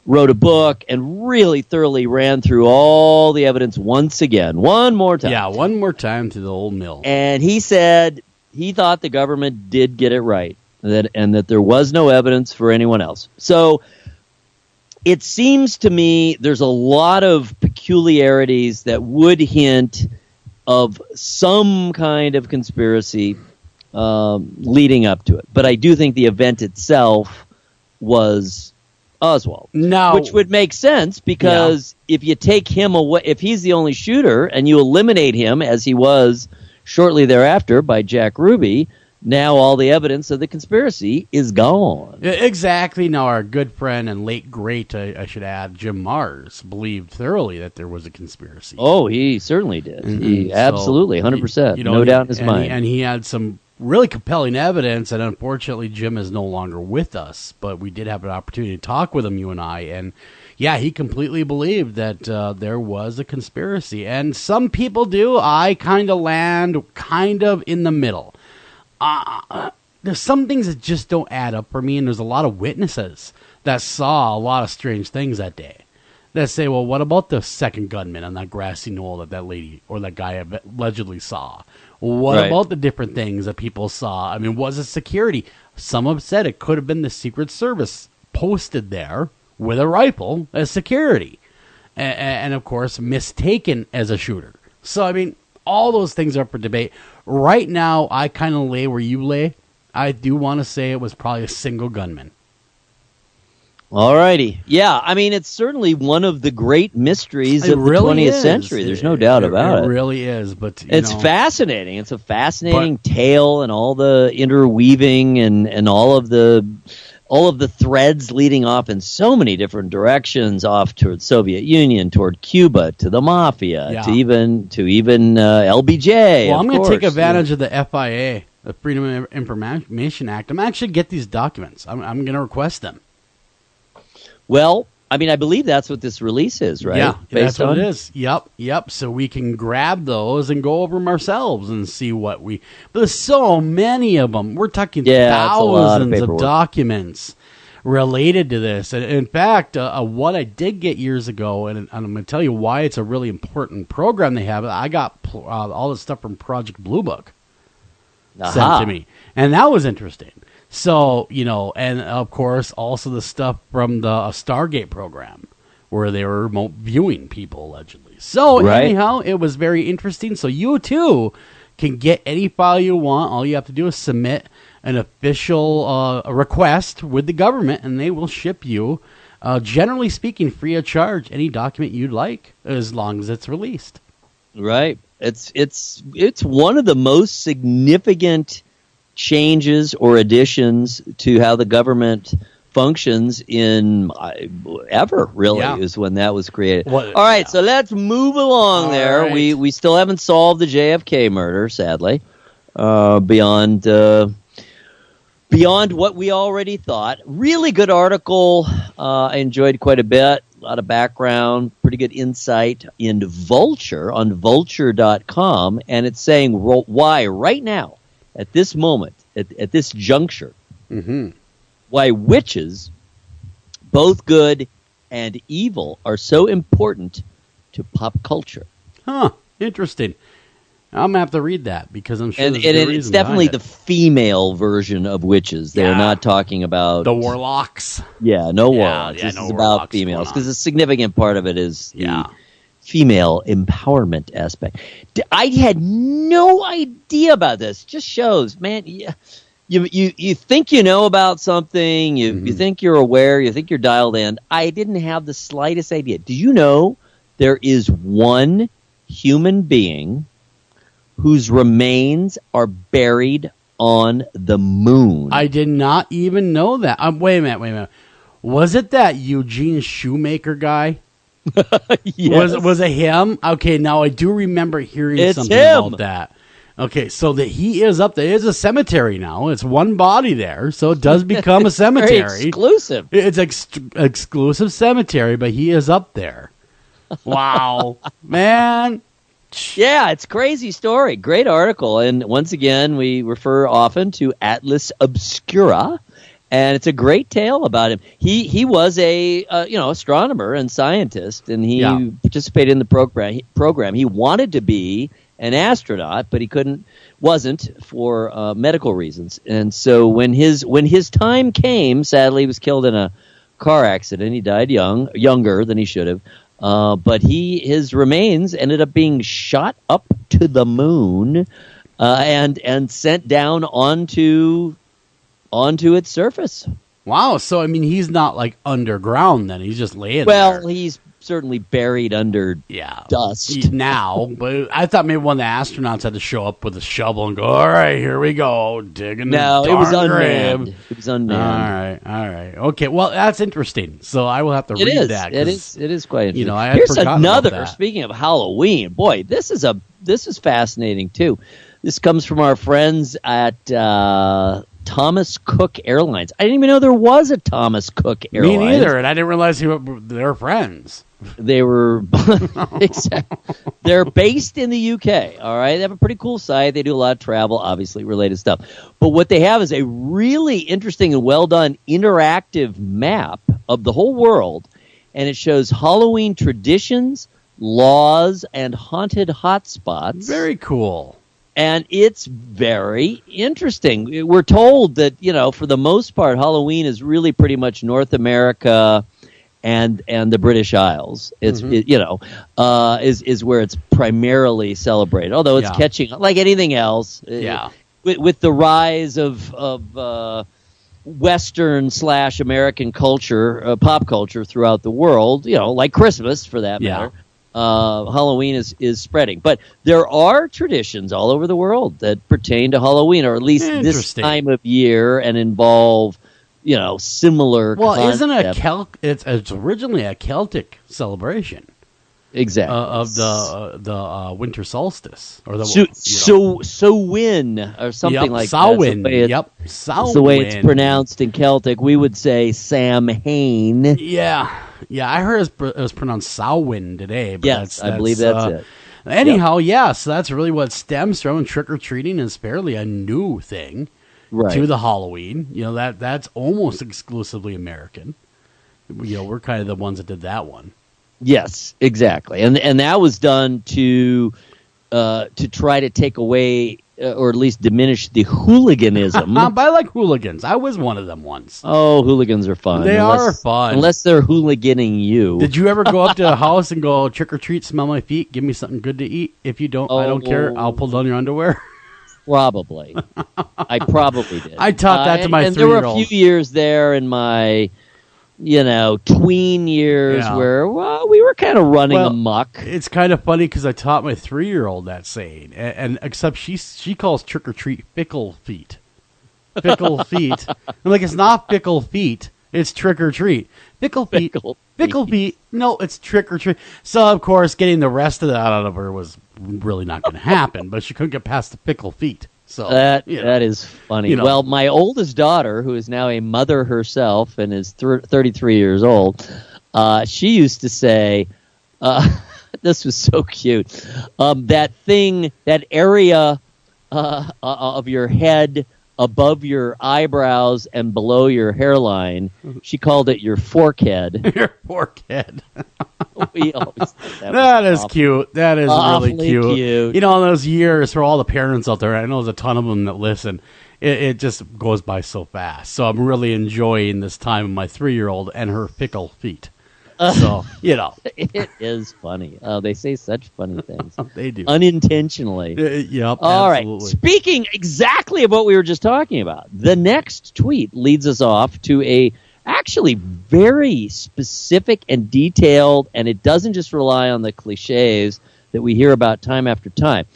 wrote a book and really thoroughly ran through all the evidence once again, one more time. Yeah, one more time to the old mill. And he said he thought the government did get it right, and that there was no evidence for anyone else. So it seems to me there's a lot of peculiarities that would hint of some kind of conspiracy leading up to it. But I do think the event itself was Oswald. Which would make sense, because if you take him away, if he's the only shooter and you eliminate him, as he was shortly thereafter by Jack Ruby, now all the evidence of the conspiracy is gone. Exactly. Now, our good friend and late great, I should add, Jim Mars, believed thoroughly that there was a conspiracy. Oh, he certainly did. He absolutely, 100%. No doubt in his mind. And he had some really compelling evidence, and unfortunately, Jim is no longer with us. But we did have an opportunity to talk with him, you and I, and yeah, he completely believed that there was a conspiracy. And some people do. I kind of land kind of in the middle. There's some things that just don't add up for me, and there's a lot of witnesses that saw a lot of strange things that day that say, well, what about the second gunman on that grassy knoll that lady or that guy allegedly saw? What about the different things that people saw? I mean, was it security? Some have said it could have been the Secret Service posted there with a rifle as security, and of course mistaken as a shooter. So I mean, all those things are up for debate. Right now, I kind of lay where you lay. I do want to say it was probably a single gunman. All righty. Yeah, I mean, it's certainly one of the great mysteries of the 20th century. There's no doubt about it. It really is. But it's fascinating. It's a fascinating tale, and all the interweaving and all of the threads leading off in so many different directions, off toward Soviet Union, toward Cuba, to the mafia, to even LBJ. Well, I'm going to take advantage of the FIA, the Freedom of Information Act. I'm actually get these documents. I'm going to request them. Well, I mean, I believe that's what this release is, right? Yeah, that's what on? it is. Yep. So we can grab those and go over them ourselves and see what we... But there's so many of them. We're talking thousands of documents related to this. And in fact, what I did get years ago, and I'm going to tell you why it's a really important program they have. I got all this stuff from Project Blue Book sent to me. And that was interesting. So, and of course, also the stuff from the Stargate program where they were remote viewing people, allegedly. So, anyhow, it was very interesting. So, you too can get any file you want. All you have to do is submit an official request with the government, and they will ship you, generally speaking, free of charge, any document you'd like, as long as it's released. Right. It's one of the most significant changes or additions to how the government functions in ever, really, is when that was created. All right, so let's move along there. Right. We still haven't solved the JFK murder, sadly, beyond what we already thought. Really good article. I enjoyed quite a bit. A lot of background, pretty good insight in Vulture on vulture.com, and it's saying why right now, at this moment, at this juncture, why witches, both good and evil, are so important to pop culture. Huh, interesting. I'm going to have to read that because I'm sure it's definitely the female version of witches. They're not talking about... the warlocks. Yeah, no warlocks. This is about females because a significant part of it is the female empowerment aspect. I had no idea about this. Just shows, man, you think you know about something, you think you're aware, you think you're dialed in. I didn't have the slightest idea. Do you know there is one human being whose remains are buried on the moon? I did not even know that. Wait a minute. Was it that Eugene Shoemaker guy? Yes. Was it him? Okay, now I do remember hearing something about that. Okay, so that he is up there. It's a cemetery now. It's one body there, so it does become a cemetery. Very exclusive. It's exclusive cemetery, but he is up there. Wow, man. Yeah, it's a crazy story. Great article. And once again, we refer often to Atlas Obscura. And it's a great tale about him. He was a astronomer and scientist, and he participated in the program. He wanted to be an astronaut, but he wasn't for medical reasons. And so when his time came, sadly, he was killed in a car accident. He died younger than he should have. But his remains ended up being shot up to the moon and sent down onto its surface. Wow. So, I mean, he's not like underground then. He's just laying there. Well, he's certainly buried under dust. Now, but I thought maybe one of the astronauts had to show up with a shovel and go, all right, here we go, digging the No, it was grave. unmanned. It was unmanned. All right. Okay, well, that's interesting. So I will have to read that. It is quite interesting. I had Here's forgotten another, about that. speaking of Halloween, boy, this is fascinating too. This comes from our friends at Thomas Cook Airlines. I didn't even know there was a Thomas Cook Airlines. Me neither, and I didn't realize they were friends. They were they're based in the UK, all right? They have a pretty cool site. They do a lot of travel, obviously, related stuff. But what they have is a really interesting and well-done interactive map of the whole world, and it shows Halloween traditions, laws, and haunted hotspots. Very cool. And it's very interesting. We're told that, for the most part, Halloween is really pretty much North America and the British Isles. It's is where it's primarily celebrated. Although it's catching like anything else. Yeah. With the rise of Western / American culture, pop culture throughout the world, like Christmas for that matter. Halloween is spreading. But there are traditions all over the world that pertain to Halloween, or at least this time of year, and involve, similar concept. Isn't it's originally a Celtic celebration. Exactly. Of the winter solstice. Or the Samhain, or something like Samhain. that. Samhain. It's the way it's pronounced in Celtic. We would say Samhain. Yeah. Yeah, I heard it was pronounced Samhain today. But Yes, I believe that's it. Anyhow, so that's really what stems from, and trick-or-treating is fairly a new thing to the Halloween. That's almost exclusively American. We're kind of the ones that did that one. Yes, exactly. And that was done to try to take away or at least diminish the hooliganism. But I like hooligans. I was one of them once. Oh, hooligans are fun. They are fun. Unless they're hooliganing you. Did you ever go up to a house and go, trick or treat, smell my feet, give me something good to eat? If you don't, I don't care. I'll pull down your underwear. Probably. I probably did. I taught that to my 3-year-old. And there were a few years there in my, tween years where, we were kind of running amok. It's kind of funny because I taught my 3-year-old that saying, and except she calls trick or treat fickle feet. Fickle feet. I'm like, it's not fickle feet. It's trick or treat. Fickle feet. Fickle feet. No, it's trick or treat. So, of course, getting the rest of that out of her was really not going to happen, but she couldn't get past the fickle feet. So that is funny. Well, my oldest daughter, who is now a mother herself and is 33 years old, she used to say, this was so cute, that area of your head above your eyebrows and below your hairline, she called it your forkhead. Your forkhead. We always that is cute. That is really cute. In those years, for all the parents out there, I know there's a ton of them that listen, it just goes by so fast. So I'm really enjoying this time with my 3-year-old and her fickle feet. So, It is funny. They say such funny things. They do. Unintentionally. Yep, All absolutely. right. Speaking exactly of what we were just talking about, the next tweet leads us off to a actually very specific and detailed, and it doesn't just rely on the cliches that we hear about time after time.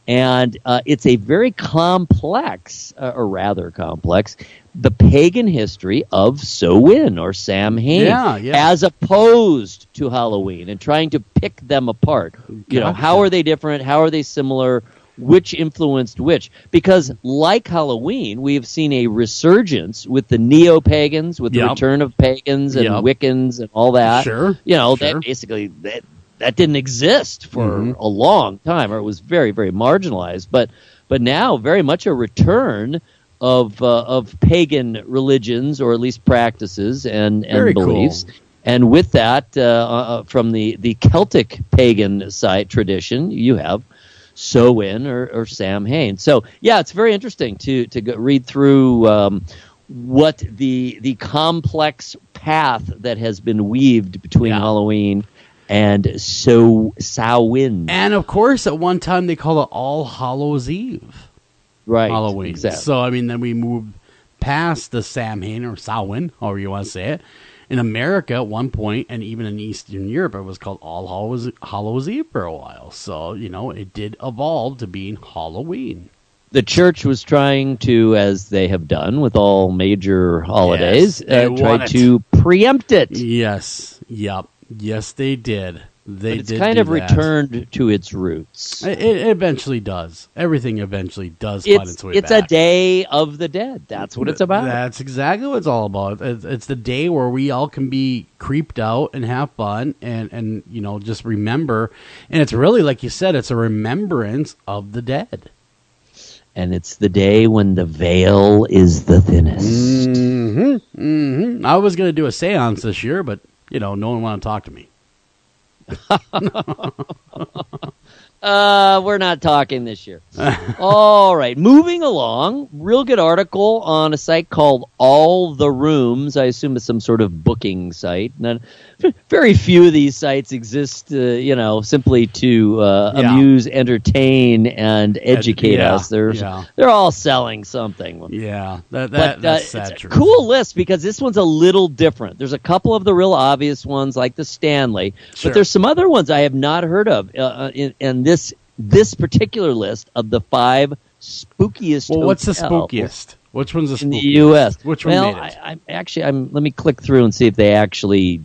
And it's a very complex, or rather complex, the pagan history of Samhain or Samhain, as opposed to Halloween, and trying to pick them apart. How are they different? How are they similar? Which influenced which? Because like Halloween, we have seen a resurgence with the neo-pagans, with the return of pagans and Wiccans and all that. That basically that didn't exist for a long time, or it was very, very marginalized. But now, very much a return of pagan religions, or at least practices and beliefs. Cool. And with that, from the Celtic pagan side tradition, you have Samhain or Samhain. So it's very interesting to read through what the complex path that has been weaved between Halloween and Samhain. And of course, at one time they called it All Hallows Eve. Right. Halloween. Exactly. So, then we moved past the Samhain or Samhain, however you want to say it. In America at one point, and even in Eastern Europe, it was called All Hallows Eve for a while. So, it did evolve to being Halloween. The church was trying to, as they have done with all major holidays, try to preempt it. Yes. Yep. Yes, they did. It's kind of returned to its roots. It eventually does. Everything eventually does find its way back. It's a Day of the Dead. That's what it's about. That's exactly what it's all about. It's the day where we all can be creeped out and have fun and just remember. And it's really, like you said, it's a remembrance of the dead. And it's the day when the veil is the thinnest. Mm-hmm. Mm-hmm. I was going to do a seance this year, but no one wanted to talk to me. We're not talking this year. All right, moving along. Real good article on a site called All the Rooms. I assume it's some sort of booking site. Now, very few of these sites exist, simply to amuse, entertain, and educate us. They're all selling something. Yeah, that's it's a cool list because this one's a little different. There's a couple of the real obvious ones, like the Stanley, but there's some other ones I have not heard of in this particular list of the 5 spookiest. Well, what's the spookiest? Which one's the spookiest? In the U.S. Which one made it? Let me click through and see if they actually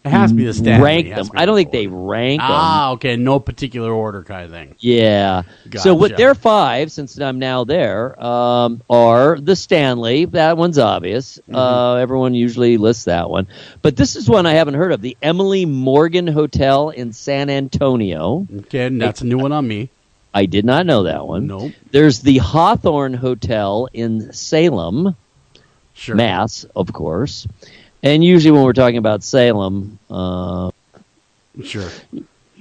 It has to be the Stanley. rank them. I don't think they rank them. Okay, no particular order kind of thing. Yeah. Gotcha. So what their 5, since I'm now there, are the Stanley. That one's obvious. Everyone usually lists that one. But this is one I haven't heard of. The Emily Morgan Hotel in San Antonio. Okay, and that's a new one on me. I did not know that one. Nope. There's the Hawthorne Hotel in Salem, Sure. Mass, of course. And usually when we're talking about Salem, Sure.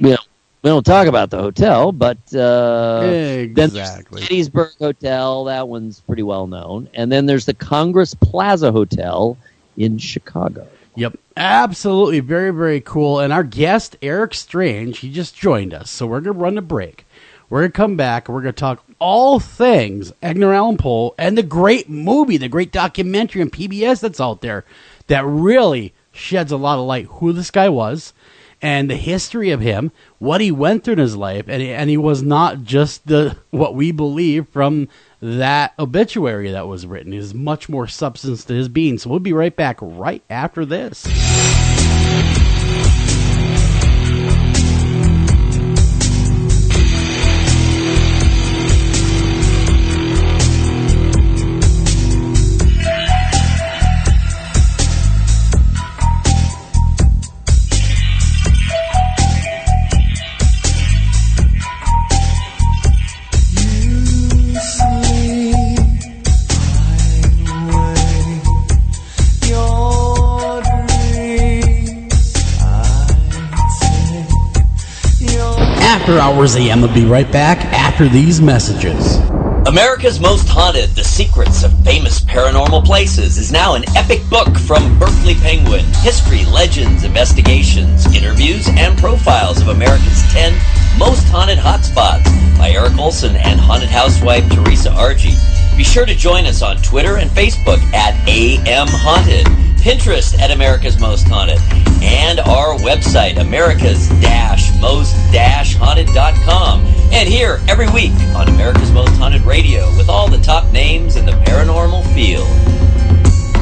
we don't talk about the hotel, but Exactly. then there's the Gettysburg Hotel. That one's pretty well known. And then there's the Congress Plaza Hotel in Chicago. Yep, absolutely. Very, very cool. And our guest, Eric Stange, he just joined us. So we're going to run a break. We're going to come back, and we're going to talk all things Edgar Allan Poe and the great movie, the great documentary on PBS that's out there that really sheds a lot of light who this guy was and the history of him, what he went through in his life, and he was not just what we believe from that obituary that was written. There's much more substance to his being. So we'll be right back right after this. After Hours AM will be right back after these messages. America's Most Haunted, The Secrets of Famous Paranormal Places is now an epic book from Berkeley Penguin. History, legends, investigations, interviews, and profiles of America's 10 most haunted hotspots by Eric Olson and haunted housewife Teresa Argy. Be sure to join us on Twitter and Facebook at AM Haunted, Pinterest at America's Most Haunted, and our website, americas-most-haunted.com. And here every week on America's Most Haunted Radio with all the top names in the paranormal field.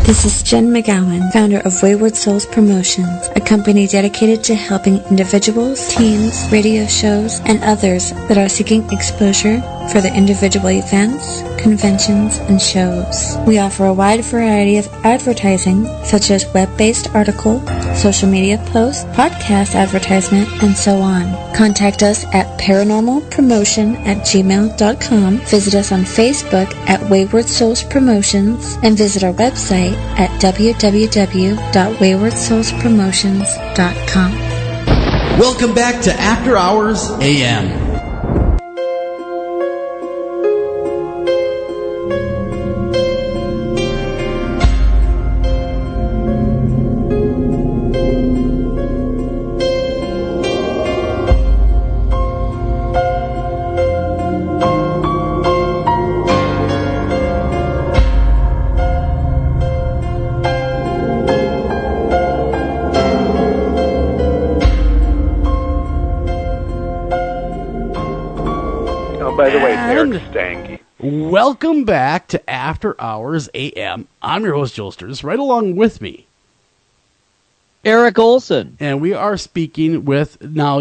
This is Jen McGowan, founder of Wayward Souls Promotions, a company dedicated to helping individuals, teams, radio shows, and others that are seeking exposure for their individual events, conventions, and shows. We offer a wide variety of advertising, such as web-based article, social media posts, podcast advertisement, and so on. Contact us at paranormalpromotion@gmail.com, visit us on Facebook at Wayward Souls Promotions, and visit our website at www.waywardsoulspromotions.com. Welcome back to After Hours AM. Eric Stange. Welcome back to After Hours AM. I'm your host, Joel Sturgis. Right along with me, Eric Olson. And we are speaking with, now,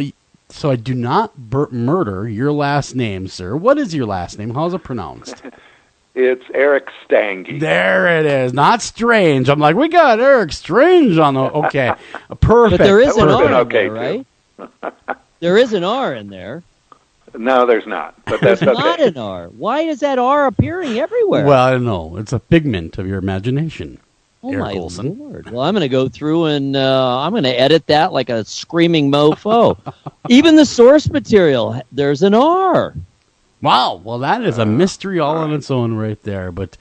so I do not murder your last name, sir. What is your last name? How's it pronounced? It's Eric Stange. There it is. Not Strange. I'm like, we got Eric Strange on the... Okay. Perfect. But there is an R in okay there, right? There is an R in there. No, there's not. But that's There's okay. not an R. Why is that R appearing everywhere? Well, I don't know. It's a figment of your imagination. Oh, Eric my Olson. Lord. Well, I'm going to go through and I'm going to edit that like a screaming mofo. Even the source material, there's an R. Wow. Well, that is a mystery all on its own right there. But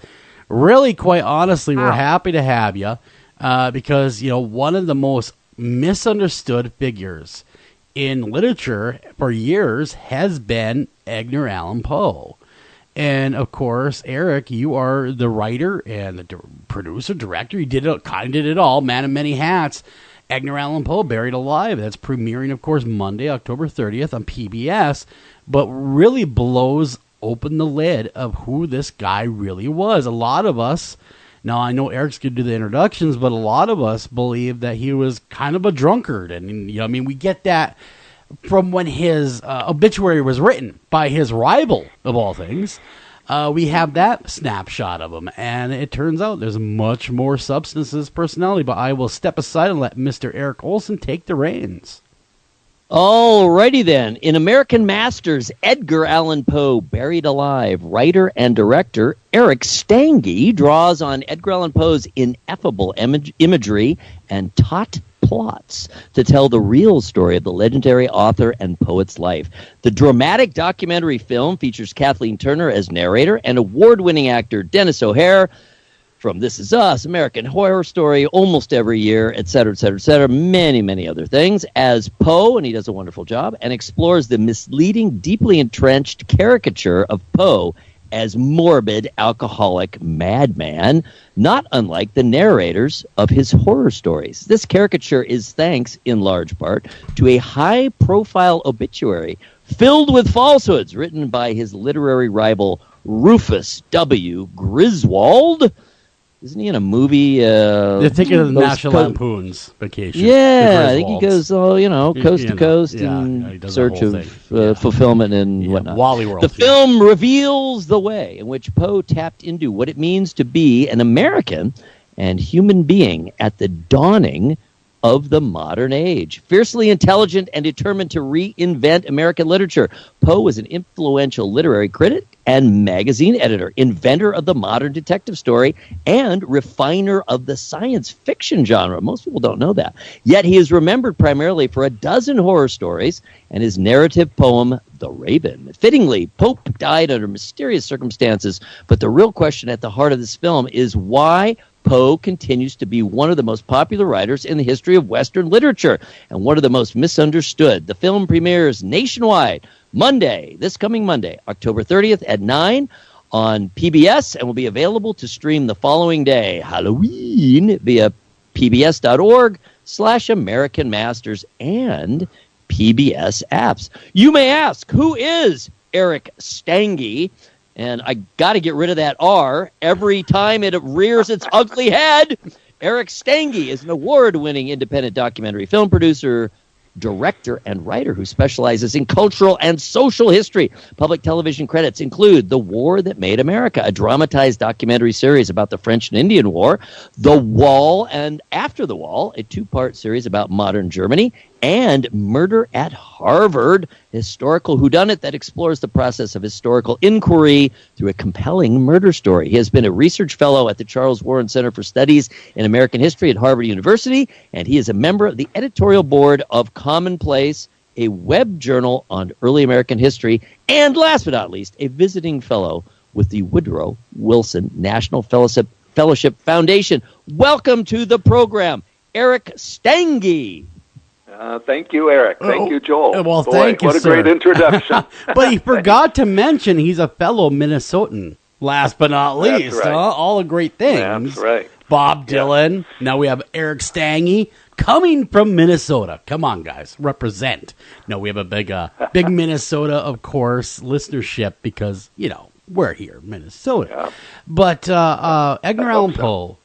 really, quite honestly, we're happy to have you because, you know, one of the most misunderstood figures in literature for years has been Edgar Allan Poe. And, of course, Eric, you are the writer and the producer, director. You did it all, man of many hats. Edgar Allan Poe, Buried Alive. That's premiering, of course, Monday, October 30th on PBS, but really blows open the lid of who this guy really was. A lot of us, Now, I know Eric's going to do the introductions, but a lot of us believe that he was kind of a drunkard. And, you know, I mean, we get that from when his obituary was written by his rival, of all things. We have that snapshot of him, and it turns out there's much more substance to his personality, but I will step aside and let Mr. Eric Olson take the reins. Alrighty then. In American Masters, Edgar Allan Poe, Buried Alive, writer and director Eric Stange draws on Edgar Allan Poe's ineffable imagery and taut plots to tell the real story of the legendary author and poet's life. The dramatic documentary film features Kathleen Turner as narrator and award-winning actor Denis O'Hare from This Is Us, American Horror Story, almost every year, et cetera, many, many other things, as Poe, and he does a wonderful job, and explores the misleading, deeply entrenched caricature of Poe as morbid, alcoholic madman, not unlike the narrators of his horror stories. This caricature is thanks, in large part, to a high-profile obituary filled with falsehoods written by his literary rival Rufus W. Griswold. Isn't he in a movie? They're thinking of the National Lampoon's Vacation. Yeah, I think he goes, coast to coast in search of fulfillment and whatnot. Wally World. The film reveals the way in which Poe tapped into what it means to be an American and human being at the dawning of the modern age. Fiercely intelligent and determined to reinvent American literature, Poe was an influential literary critic and magazine editor, inventor of the modern detective story, and refiner of the science fiction genre. Most people don't know that. Yet he is remembered primarily for a dozen horror stories and his narrative poem, The Raven. Fittingly, Poe died under mysterious circumstances, but the real question at the heart of this film is why Poe continues to be one of the most popular writers in the history of Western literature and one of the most misunderstood. The film premieres nationwide this coming Monday, October 30th at 9 on PBS, and will be available to stream the following day, Halloween, via pbs.org/American Masters and PBS apps. You may ask, who is Eric Stange? And I got to get rid of that R every time it rears its ugly head. Eric Stange is an award-winning independent documentary film producer, director, and writer who specializes in cultural and social history. Public television credits include The War That Made America, a dramatized documentary series about the French and Indian War, The Wall and After the Wall, a two-part series about modern Germany, and Murder at Harvard, historical whodunit that explores the process of historical inquiry through a compelling murder story. He has been a research fellow at the Charles Warren Center for Studies in American History at Harvard University, and he is a member of the editorial board of Commonplace, a web journal on early American history, and last but not least, a visiting fellow with the Woodrow Wilson National Fellowship Foundation. Welcome to the program, Eric Stange. Thank you, Eric. Thank you, Joel. Well, thank you, what a sir. great introduction. But he forgot to mention he's a fellow Minnesotan, last but not least. That's right. All the great things. That's right. Bob Dylan. Now we have Eric Stange coming from Minnesota. Come on, guys. Represent. No, we have a big Minnesota, of course, listenership because, we're here, Minnesota. Yeah. But Edgar Allan Poe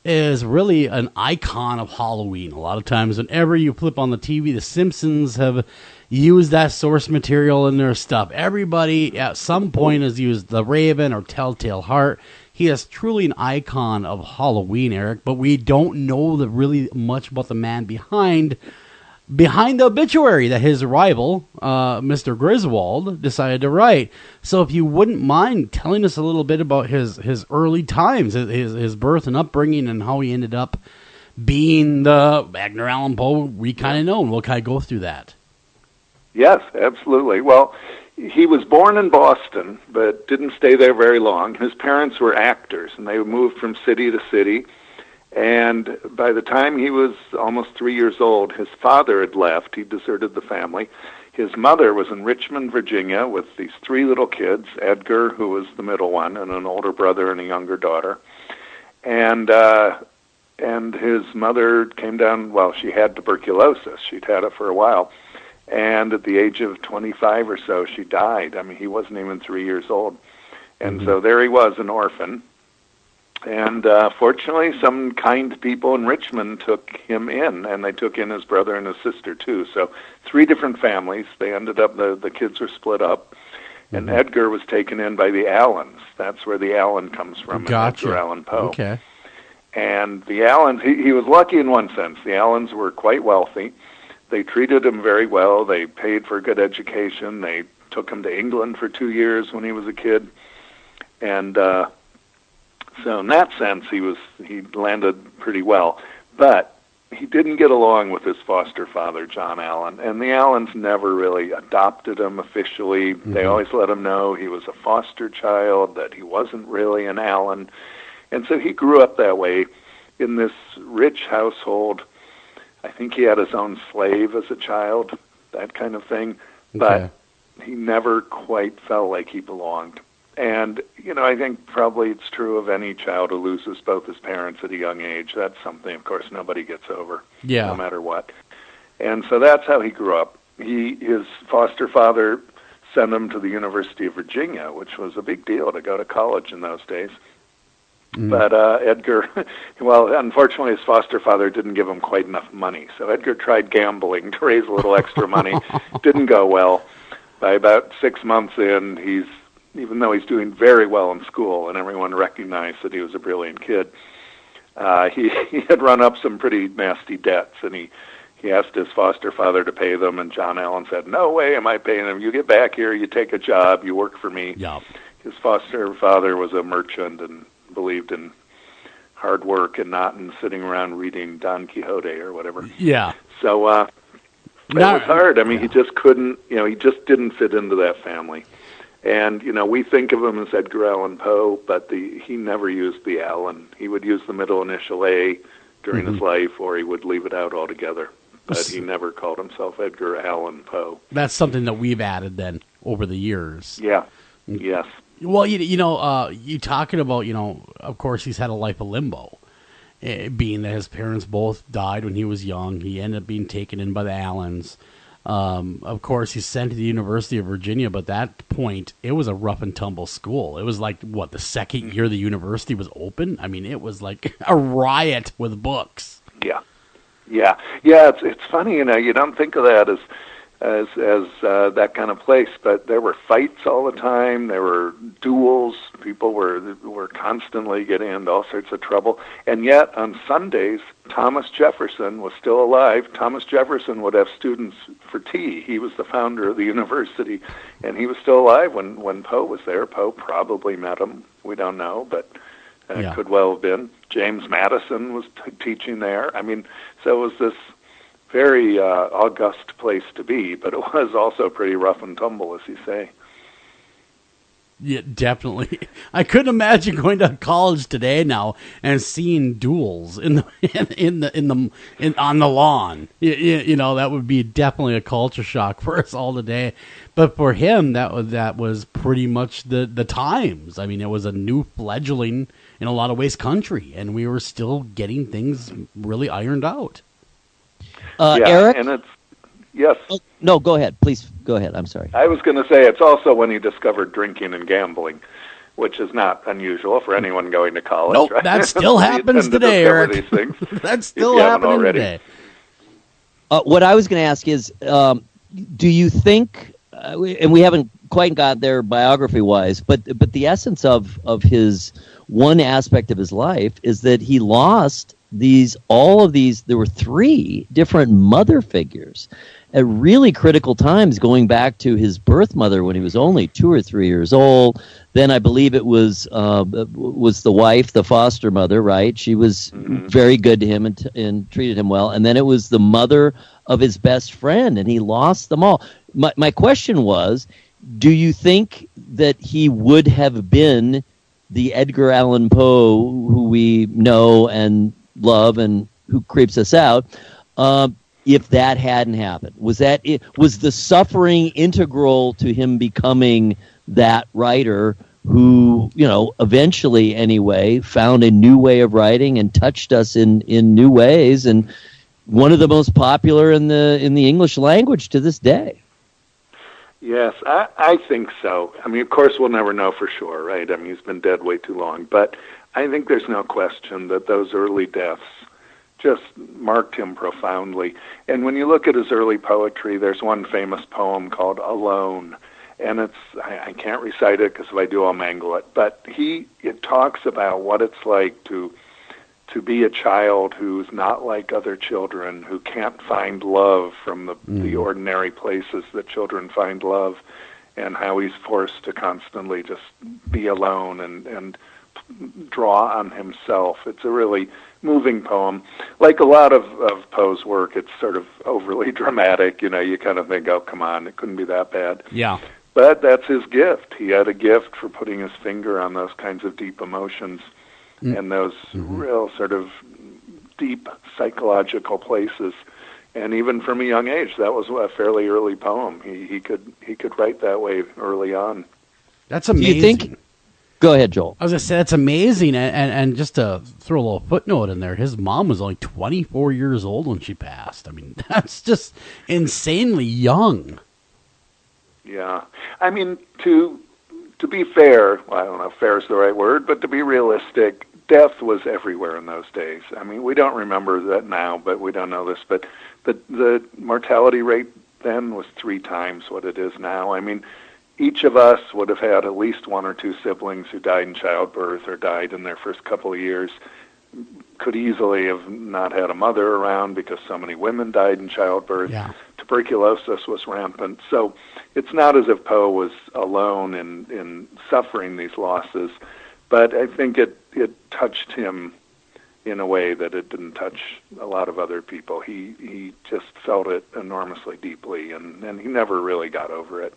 is really an icon of Halloween. A lot of times whenever you flip on the TV, The Simpsons have used that source material in their stuff. Everybody at some point has used The Raven or Telltale Heart. He is truly an icon of Halloween, Eric, but we don't know really much about the man behind the obituary that his rival, Mr. Griswold, decided to write. So if you wouldn't mind telling us a little bit about his early times, his birth and upbringing, and how he ended up being the Edgar Allan Poe we kind of know. We'll kind of go through that. Yes, absolutely. Well, he was born in Boston, but didn't stay there very long. His parents were actors, and they moved from city to city. And by the time he was almost 3 years old, his father had left. He deserted the family. His mother was in Richmond, Virginia, with these three little kids, Edgar, who was the middle one, and an older brother and a younger daughter. And his mother came down, she had tuberculosis. She'd had it for a while. And at the age of 25 or so, she died. I mean, he wasn't even 3 years old. And so there he was, an orphan. And fortunately, some kind people in Richmond took him in, and they took in his brother and his sister, too. So 3 different families. They ended up, the kids were split up. And Edgar was taken in by the Allens. That's where the Allen comes from, Gotcha. Edgar Allan Poe. Okay. And the Allens, he was lucky in one sense. The Allens were quite wealthy. They treated him very well. They paid for a good education. They took him to England for 2 years when he was a kid. And so in that sense, he landed pretty well. But he didn't get along with his foster father, John Allen, and the Allens never really adopted him officially. They always let him know he was a foster child, that he wasn't really an Allen. And so he grew up that way in this rich household. I think he had his own slave as a child, that kind of thing. But he never quite felt like he belonged. And, I think probably it's true of any child who loses both his parents at a young age. That's something, of course, nobody gets over, no matter what. And so that's how he grew up. His foster father sent him to the University of Virginia, which was a big deal to go to college in those days. But Edgar, well, unfortunately, his foster father didn't give him quite enough money. So Edgar tried gambling to raise a little extra money. Didn't go well. By about 6 months in, even though he's doing very well in school and everyone recognized that he was a brilliant kid, he had run up some pretty nasty debts, and he asked his foster father to pay them, and John Allen said, "No way am I paying them. You get back here, you take a job, you work for me." Yeah. His foster father was a merchant and believed in hard work and not in sitting around reading Don Quixote or whatever. Yeah. So it was hard. I mean, he just couldn't, he just didn't fit into that family. And, we think of him as Edgar Allan Poe, but he never used the Allen. He would use the middle initial A during his life, or he would leave it out altogether. But he never called himself Edgar Allan Poe. That's something that we've added then over the years. Yeah. Yes. Well, you talking about, of course he's had a life of limbo, being that his parents both died when he was young. He ended up being taken in by the Allens. Of course, he's sent to the University of Virginia, but at that point, it was a rough and tumble school. It was like, the second year the university was open? I mean, it was like a riot with books. Yeah. It's funny, you don't think of that as that kind of place, but there were fights all the time. There were duels. People were constantly getting into all sorts of trouble. And yet, on Sundays, Thomas Jefferson was still alive. Thomas Jefferson would have students for tea. He was the founder of the university, and he was still alive when Poe was there. Poe probably met him. We don't know, but could well have been. James Madison was teaching there. I mean, so it was this very august place to be, but it was also pretty rough and tumble, as you say. Yeah, definitely. I couldn't imagine going to college today now and seeing duels on the lawn. That would be definitely a culture shock for us all today. But for him, that was pretty much the times. I mean, it was a new fledgling in a lot of ways country, and we were still getting things really ironed out. Eric? And it's, yes. Oh, no, go ahead. Please go ahead. I'm sorry. I was going to say it's also when he discovered drinking and gambling, which is not unusual for anyone going to college. Nope, right? that still happens today, Eric. These things, That's still happening today. What I was going to ask is, do you think, and we haven't quite got there biography-wise, but the essence of his one aspect of his life is that he lost all of these, there were 3 different mother figures at really critical times, going back to his birth mother when he was only 2 or 3 years old. Then I believe it was the wife, the foster mother, right? She was very good to him and treated him well. And then it was the mother of his best friend, and he lost them all. My question was, do you think that he would have been the Edgar Allan Poe who we know and love and who creeps us out, if that hadn't happened? Was the suffering integral to him becoming that writer who, eventually anyway, found a new way of writing and touched us in new ways, and one of the most popular in the English language to this day? Yes, I think so. I mean, of course, we'll never know for sure, right? I mean, he's been dead way too long. But I think there's no question that those early deaths just marked him profoundly. And when you look at his early poetry, there's one famous poem called Alone. And I can't recite it because if I do, I'll mangle it. But it talks about what it's like to be a child who's not like other children, who can't find love from the ordinary places that children find love, and how he's forced to constantly just be alone and draw on himself. It's a really moving poem. Like a lot of Poe's work, it's sort of overly dramatic. You know, you kind of think, oh, come on, it couldn't be that bad. Yeah. But that's his gift. He had a gift for putting his finger on those kinds of deep emotions and those real sort of deep psychological places. And even from a young age, that was a fairly early poem. He could write that way early on. That's amazing. Do you think? Go ahead, Joel. I was going to say, that's amazing. And just to throw a little footnote in there, his mom was only 24 years old when she passed. I mean, that's just insanely young. Yeah. I mean, to be fair, well, I don't know if fair is the right word, but to be realistic, death was everywhere in those days. I mean, we don't remember that now, but we don't know this, but the mortality rate then was 3 times what it is now. I mean, each of us would have had at least 1 or 2 siblings who died in childbirth or died in their first couple of years, could easily have not had a mother around because so many women died in childbirth. Yeah. Tuberculosis was rampant. So it's not as if Poe was alone in suffering these losses, but I think it touched him in a way that it didn't touch a lot of other people. He just felt it enormously deeply, and he never really got over it.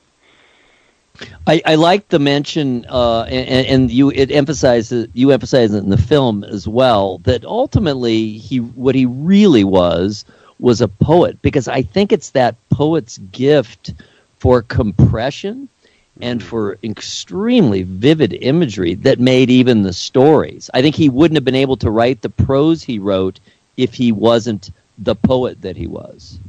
I like the mention, and you emphasize it in the film as well, that ultimately what he really was a poet, because I think it's that poet's gift for compression and for extremely vivid imagery that made even the stories. I think he wouldn't have been able to write the prose he wrote if he wasn't the poet that he was.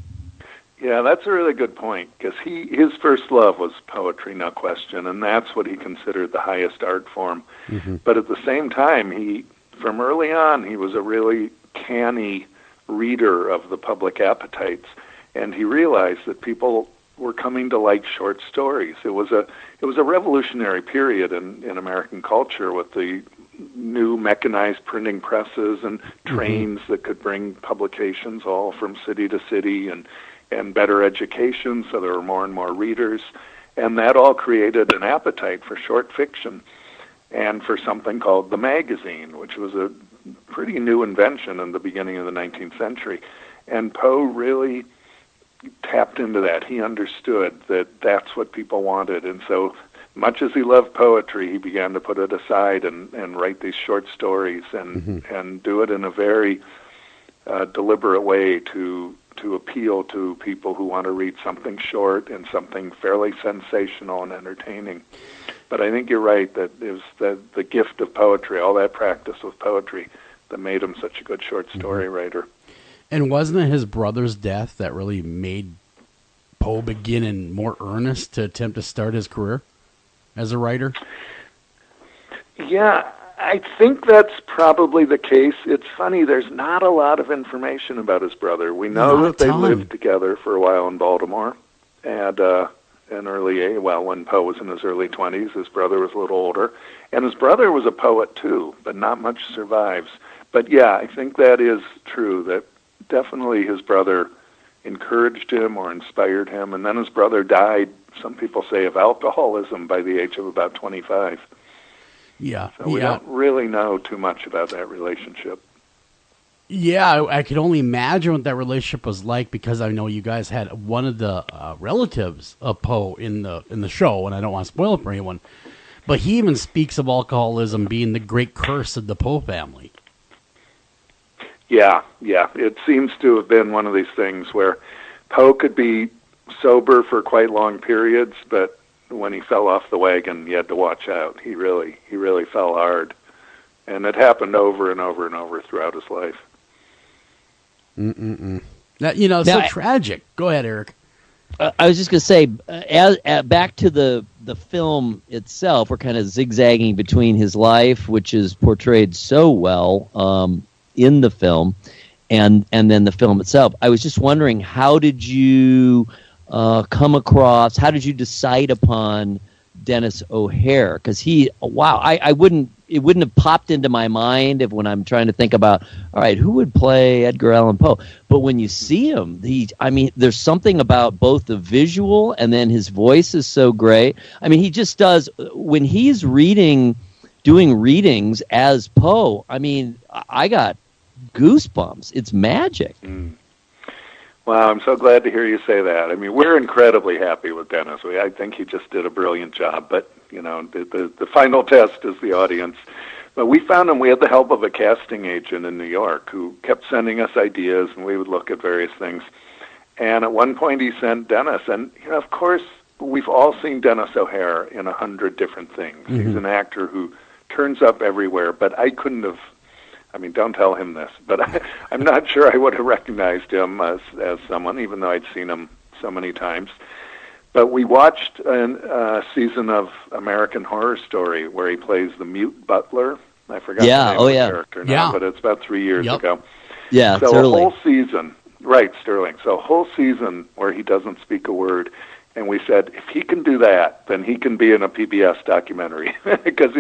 Yeah, that's a really good point, because his first love was poetry, no question, and that's what he considered the highest art form. Mm-hmm. But at the same time, from early on, he was a really canny reader of the public appetites, and he realized that people were coming to like short stories. It was a revolutionary period in American culture with the new mechanized printing presses and trains that could bring publications all from city to city, and better education, so there were more and more readers, and that all created an appetite for short fiction and for something called the magazine, which was a pretty new invention in the beginning of the 19th century. And Poe really tapped into that. He understood that that's what people wanted, and so much as he loved poetry, he began to put it aside and write these short stories and do it in a very deliberate way to appeal to people who want to read something short and something fairly sensational and entertaining. But I think you're right that it was the gift of poetry, all that practice with poetry, that made him such a good short story writer. And wasn't it his brother's death that really made Poe begin in more earnest to attempt to start his career as a writer? Yeah, I think that's probably the case. It's funny, there's not a lot of information about his brother. We know that they lived together for a while in Baltimore, and when Poe was in his early 20s, his brother was a little older, and his brother was a poet too, but not much survives. But yeah, I think that is true, that definitely his brother encouraged him or inspired him, and then his brother died, some people say, of alcoholism by the age of about 25. Yeah. So we don't really know too much about that relationship. Yeah, I could only imagine what that relationship was like, because I know you guys had one of the relatives of Poe in the show, and I don't want to spoil it for anyone, but he even speaks of alcoholism being the great curse of the Poe family. Yeah. It seems to have been one of these things where Poe could be sober for quite long periods, but when he fell off the wagon, you had to watch out. He really fell hard, and it happened over and over and over throughout his life. That, it's so tragic. Go ahead, Eric. I was just going to say, back to the film itself, we're kind of zigzagging between his life, which is portrayed so well in the film, and then the film itself. I was just wondering, how did you come across, how did you decide upon Denis O'Hare? Because it wouldn't have popped into my mind when I'm trying to think about, all right, who would play Edgar Allan Poe? But when you see him, there's something about both the visual and then his voice is so great. I mean, he just does, when he's doing readings as Poe, I mean, I got goosebumps. It's magic. Mm. Wow, I'm so glad to hear you say that. I mean, we're incredibly happy with Denis. I think he just did a brilliant job, but, the final test is the audience. But we found him, we had the help of a casting agent in New York who kept sending us ideas, and we would look at various things. And at one point he sent Denis, and, of course, we've all seen Denis O'Hare in 100 different things. Mm-hmm. He's an actor who turns up everywhere, but I couldn't have, don't tell him this, but I'm not sure I would have recognized him as someone, even though I'd seen him so many times. But we watched a season of American Horror Story where he plays the mute butler. I forgot the name of the character now, but it's about 3 years ago. Yeah, so Sterling. A whole season, right, Sterling. So a whole season where he doesn't speak a word. And we said, if he can do that, then he can be in a PBS documentary. Because,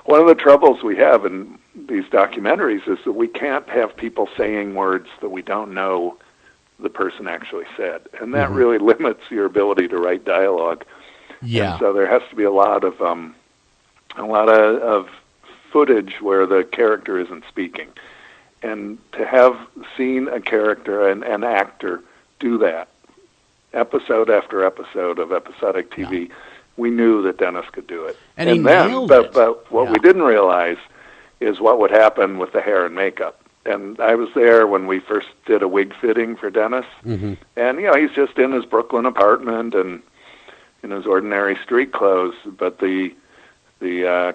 one of the troubles we have in these documentaries is that we can't have people saying words that we don't know the person actually said. And that really limits your ability to write dialogue. Yeah. And so there has to be a lot of footage where the character isn't speaking. And to have seen a character, an actor, do that, episode after episode of episodic TV, we knew that Denis could do it. And he nailed it. But what we didn't realize is what would happen with the hair and makeup. And I was there when we first did a wig fitting for Denis. Mm-hmm. And, he's just in his Brooklyn apartment and in his ordinary street clothes. But the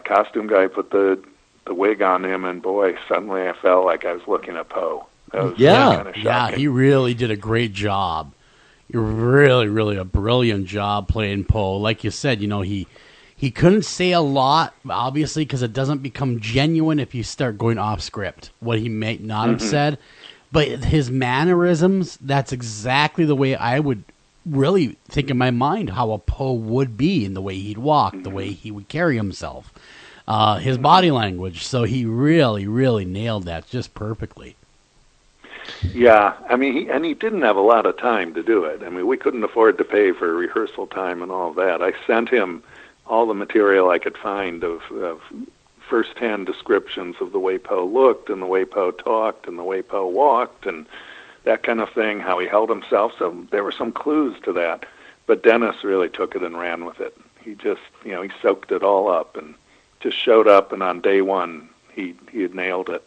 costume guy put the wig on him, and boy, suddenly I felt like I was looking at Poe. That was kind of shocking. Yeah, he really did a great job. Really, really a brilliant job playing Poe. Like you said, he couldn't say a lot, obviously, because it doesn't become genuine if you start going off script, what he may not have said. But his mannerisms, that's exactly the way I would really think in my mind how a Poe would be, in the way he'd walk, the way he would carry himself, his body language. So he really, really nailed that just perfectly. Yeah, he didn't have a lot of time to do it. We couldn't afford to pay for rehearsal time and all of that. I sent him all the material I could find of first-hand descriptions of the way Poe looked and the way Poe talked and the way Poe walked and that kind of thing, how he held himself. So there were some clues to that. But Denis really took it and ran with it. He just, he soaked it all up and just showed up, and on day one, he had nailed it.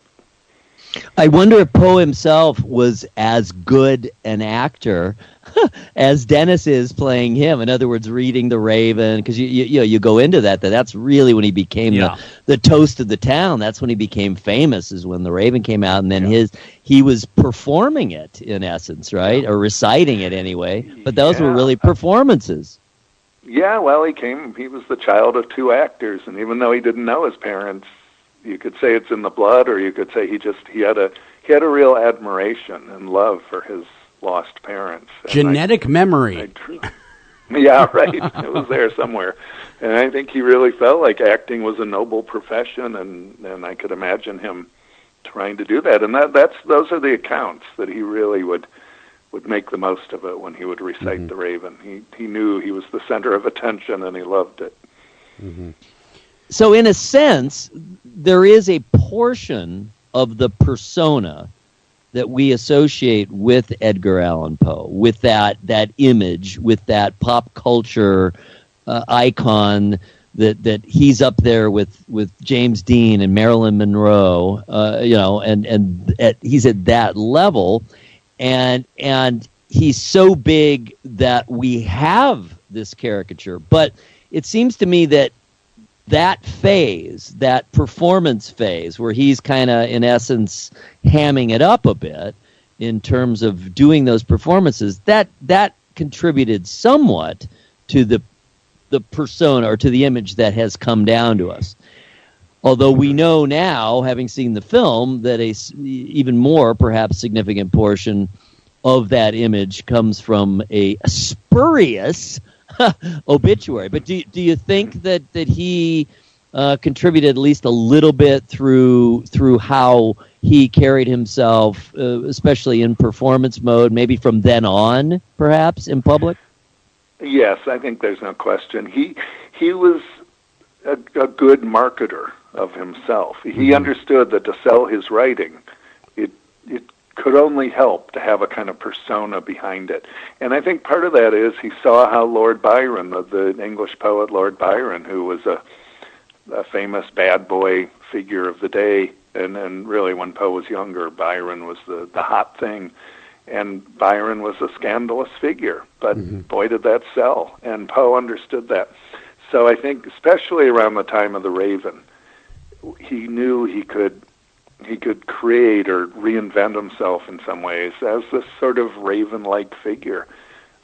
I wonder if Poe himself was as good an actor as Denis is playing him. In other words, reading The Raven, because you go into that's really when he became the toast of the town. That's when he became famous, is when The Raven came out, and then he was performing it in essence, right, or reciting it anyway. But those were really performances. Yeah, well, he was the child of two actors, and even though he didn't know his parents, you could say it's in the blood, or you could say he had a real admiration and love for his lost parents. Genetic memory. Yeah, right. It was there somewhere. And I think he really felt like acting was a noble profession, and I could imagine him trying to do that. And those are the accounts that he really would make the most of it when he would recite The Raven. He knew he was the center of attention, and he loved it. Mm-hmm. So in a sense, there is a portion of the persona that we associate with Edgar Allan Poe, with that image, with that pop culture icon that he's up there with James Dean and Marilyn Monroe, and he's at that level, and he's so big that we have this caricature. But it seems to me that phase, that performance phase, where he's kind of, in essence, hamming it up a bit in terms of doing those performances, that contributed somewhat to the persona or to the image that has come down to us. Although we know now, having seen the film, that a even more perhaps significant portion of that image comes from a spurious obituary. But do you think that he contributed at least a little bit through how he carried himself, especially in performance mode, maybe from then on, perhaps, in public? Yes, I think there's no question. He was a good marketer of himself. He understood that to sell his writing, it could only help to have a kind of persona behind it. And I think part of that is he saw how Lord Byron, the English poet Lord Byron, who was a famous bad boy figure of the day, and really when Poe was younger, Byron was the hot thing. And Byron was a scandalous figure, but boy, did that sell. And Poe understood that. So I think, especially around the time of The Raven, he knew he could create or reinvent himself in some ways as this sort of Raven-like figure,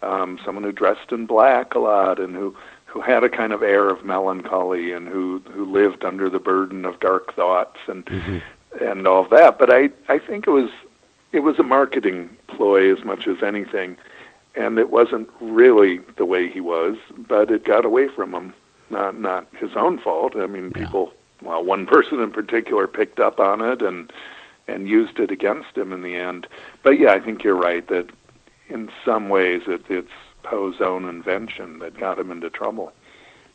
someone who dressed in black a lot and who had a kind of air of melancholy and who lived under the burden of dark thoughts and all of that. But I think it was a marketing ploy as much as anything, and it wasn't really the way he was, but it got away from him. Not his own fault. I mean, people, well, one person in particular picked up on it and used it against him in the end. But yeah, I think you're right that in some ways it's Poe's own invention that got him into trouble.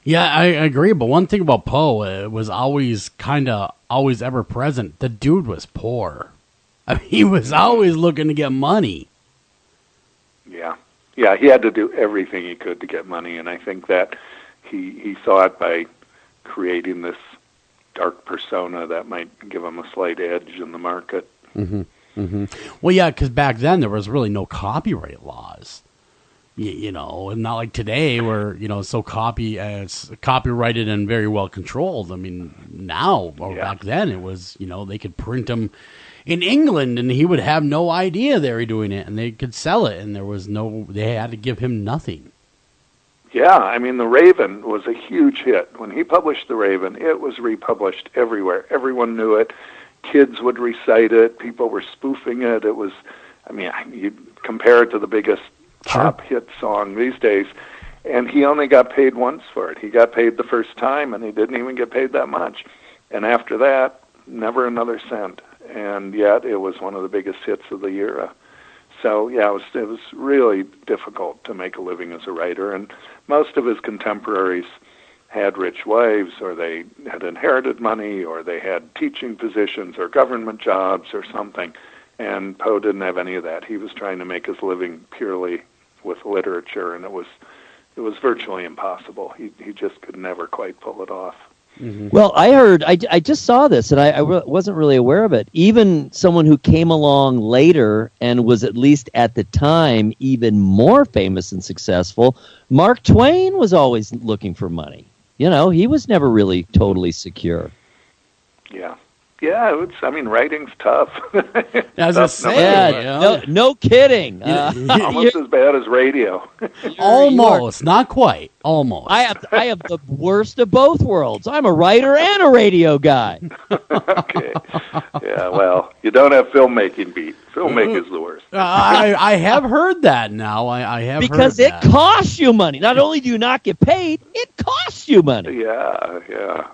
Yeah, I agree. But one thing about Poe was always ever present. The dude was poor. I mean, he was always looking to get money. Yeah, he had to do everything he could to get money, and I think that he thought by creating this dark persona that might give him a slight edge in the market. Well, yeah, because back then there was really no copyright laws. You know, and not like today where, you know, it's copyrighted and very well controlled. I mean, now, or back then, it was, you know, they could print them in England and he would have no idea they were doing it and they could sell it and they had to give him nothing. Yeah, I mean, The Raven was a huge hit. When he published The Raven, it was republished everywhere. Everyone knew it. Kids would recite it. People were spoofing it. It was, I mean, you compare it to the biggest pop hit song these days, and he only got paid once for it. He got paid the first time, and he didn't even get paid that much. And after that, never another cent. And yet, it was one of the biggest hits of the era. So, yeah, it was really difficult to make a living as a writer, and most of his contemporaries had rich wives, or they had inherited money, or they had teaching positions or government jobs or something. And Poe didn't have any of that. He was trying to make his living purely with literature, and it was virtually impossible. He just could never quite pull it off. Well, I just saw this, and I wasn't really aware of it. Even someone who came along later and was at least at the time even more famous and successful, Mark Twain was always looking for money. You know, he was never really totally secure. Yeah, writing's tough. As I say, no kidding. Almost as bad as radio. Almost, not quite. Almost. I have the worst of both worlds. I'm a writer and a radio guy. Okay. Yeah, well, you don't have filmmaking beat. Filmmaking's the worst. I have heard that now. I have because heard it costs you money. Not only do you not get paid, it costs you money. Yeah.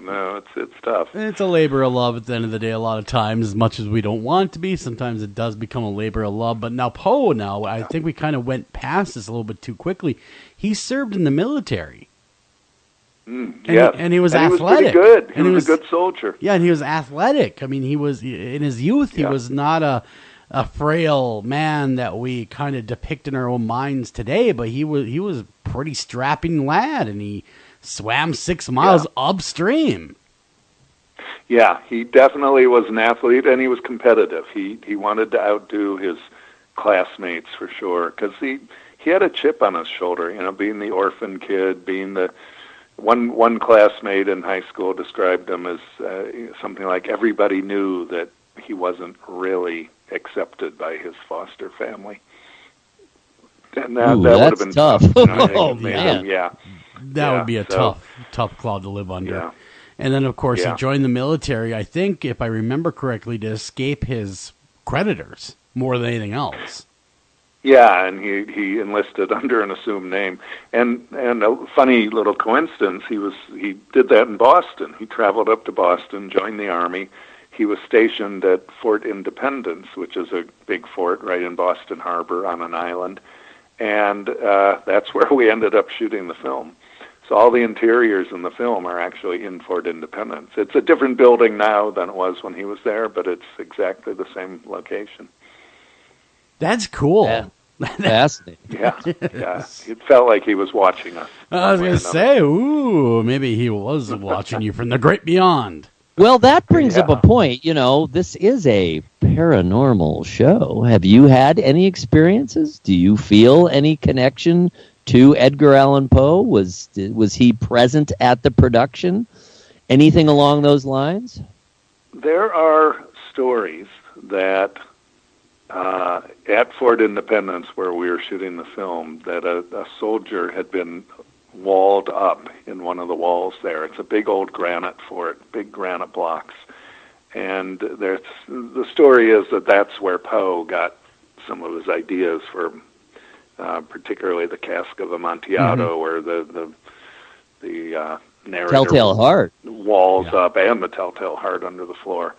No, it's tough. It's a labor of love at the end of the day. A lot of times, as much as we don't want it to be, sometimes it does become a labor of love. But now Poe, I think we kind of went past this a little bit too quickly. He served in the military. Yeah, and he was He athletic. was pretty good. He was a good soldier. Yeah, and he was athletic. I mean, he was in his youth. He was not a frail man that we kind of depict in our own minds today. But he was a pretty strapping lad, and he swam 6 miles upstream. Yeah, he definitely was an athlete, and he was competitive. He wanted to outdo his classmates for sure, because he had a chip on his shoulder. You know, being the orphan kid, being the one classmate in high school described him as something like everybody knew that he wasn't really accepted by his foster family. And that Ooh, would have been tough. You know, Oh, man. Yeah. That would be a tough cloud to live under. Yeah. And then, of course, Yeah. he joined the military, I think, if I remember correctly, to escape his creditors more than anything else. Yeah, and he enlisted under an assumed name. And a funny little coincidence, he did that in Boston. He traveled up to Boston, joined the Army. He was stationed at Fort Independence, which is a big fort right in Boston Harbor on an island. And that's where we ended up shooting the film. So all the interiors in the film are actually in Fort Independence. It's a different building now than it was when he was there, but it's exactly the same location. That's cool. Yeah. Fascinating. Yeah. It felt like he was watching us. I was going to say, ooh, maybe he was watching you from the great beyond. Well, that brings up a point. You know, this is a paranormal show. Have you had any experiences? Do you feel any connection to Edgar Allan Poe? Was he present at the production? Anything along those lines? There are stories that at Fort Independence, where we were shooting the film, that a soldier had been walled up in one of the walls there. It's a big old granite fort, big granite blocks. And the story is that that's where Poe got some of his ideas for particularly the Cask of Amontillado, where the narrator Telltale Heart walls up, and the Telltale Heart under the floor.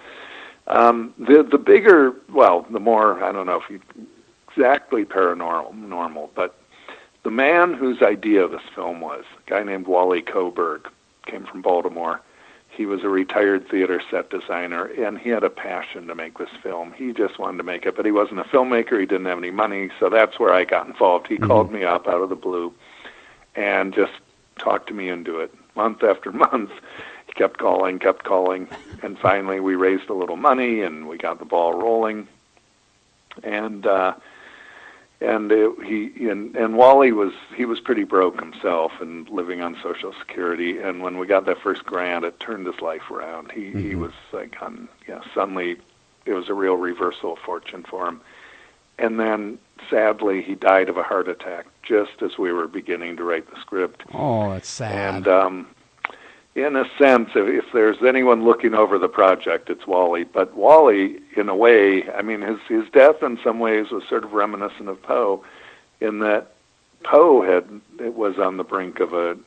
The bigger, the more, I don't know if you exactly paranormal, but the man whose idea this film was, a guy named Wally Coburg, came from Baltimore. He was a retired theater set designer, and he had a passion to make this film. He just wanted to make it, but he wasn't a filmmaker. He didn't have any money, so that's where I got involved. He called me up out of the blue and just talked to me into it. Month after month, he kept calling, and finally we raised a little money, and we got the ball rolling. And Wally was pretty broke himself and living on Social Security. And when we got that first grant, it turned his life around. He was like suddenly it was a real reversal of fortune for him. And then sadly he died of a heart attack just as we were beginning to write the script. Oh, that's sad. And in a sense, if there's anyone looking over the project, it's Wally. But Wally, in a way, I mean, his death in some ways was sort of reminiscent of Poe, in that Poe was on the brink of a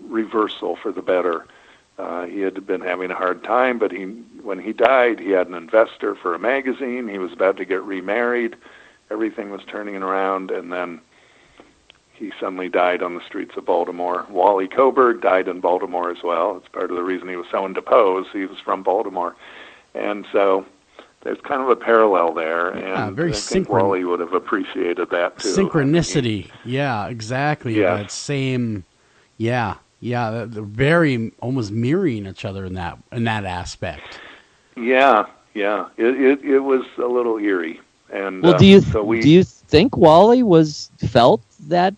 reversal for the better. He had been having a hard time, but when he died, he had an investor for a magazine. He was about to get remarried. Everything was turning around, and then he suddenly died on the streets of Baltimore. Wally Coburg died in Baltimore as well. It's part of the reason he was so into Poe. He was from Baltimore. And so there's kind of a parallel there. And very I think Wally would have appreciated that, too. Synchronicity. Yeah, exactly. Yeah. That same, they're very almost mirroring each other in that aspect. Yeah. It was a little eerie. And well, do you think Wally felt that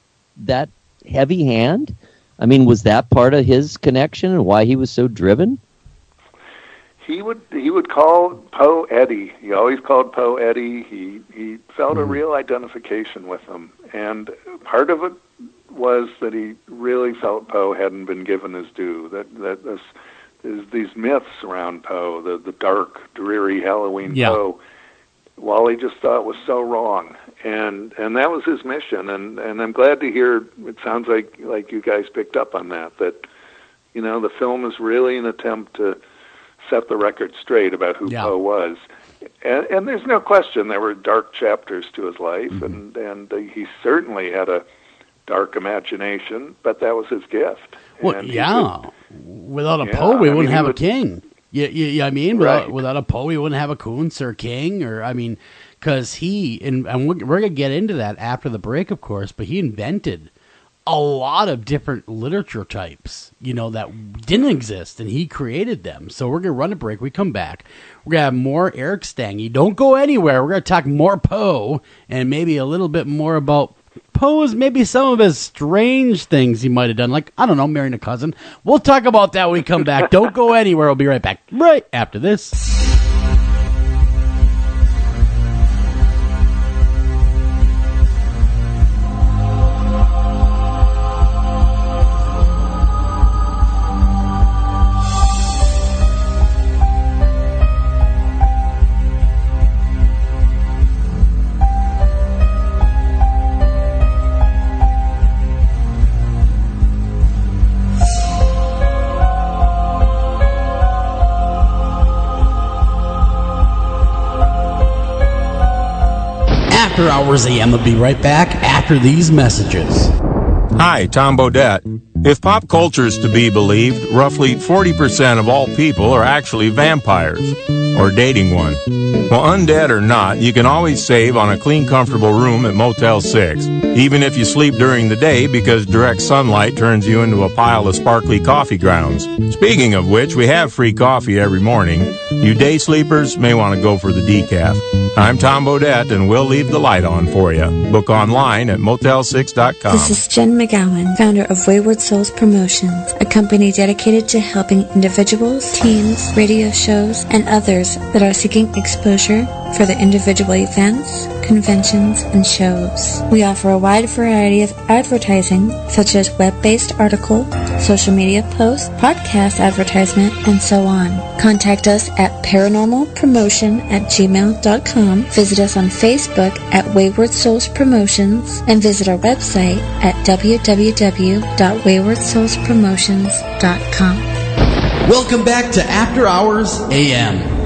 heavy hand? I mean, was that part of his connection and why he was so driven? He would call Poe Eddie. He always called Poe Eddie. He felt a real identification with him, and part of it was that he really felt Poe hadn't been given his due. That these myths around Poe, the dark, dreary Halloween Poe, Wally just thought was so wrong, and that was his mission. And I'm glad to hear. It sounds like you guys picked up on that. That the film is really an attempt to set the record straight about who Poe was. And there's no question there were dark chapters to his life, and he certainly had a dark imagination, but that was his gift. Well, without a Poe, we wouldn't have a king. Yeah, I mean, without a Poe, we wouldn't have a Kuntz or a king, because and we're going to get into that after the break, of course, but he invented a lot of different literature types, that didn't exist, and he created them. So we're going to run a break. We come back. We're going to have more Eric Stange. Don't go anywhere. We're going to talk more Poe and maybe a little bit more about Poe's, maybe some of his strange things he might have done, like, I don't know, marrying a cousin. We'll talk about that when we come back. Don't go anywhere. We'll be right back right after this. After Hours AM will be right back after these messages. Hi, Tom Bodette. If pop culture is to be believed, roughly 40% of all people are actually vampires, or dating one. Well, undead or not, you can always save on a clean, comfortable room at Motel 6, even if you sleep during the day because direct sunlight turns you into a pile of sparkly coffee grounds. Speaking of which, we have free coffee every morning. You day sleepers may want to go for the decaf. I'm Tom Bodette, and we'll leave the light on for you. Book online at motel6.com. This is Jen McGowan, founder of Wayward Souls Promotions, a company dedicated to helping individuals, teams, radio shows, and others that are seeking exposure for their individual events, conventions, and shows. We offer a wide variety of advertising, such as web-based article, social media posts, podcast advertisement, and so on. Contact us at paranormalpromotion@gmail.com, visit us on Facebook at Wayward Souls Promotions, and visit our website at www.waywardsoulspromotions.com. Welcome back to After Hours AM.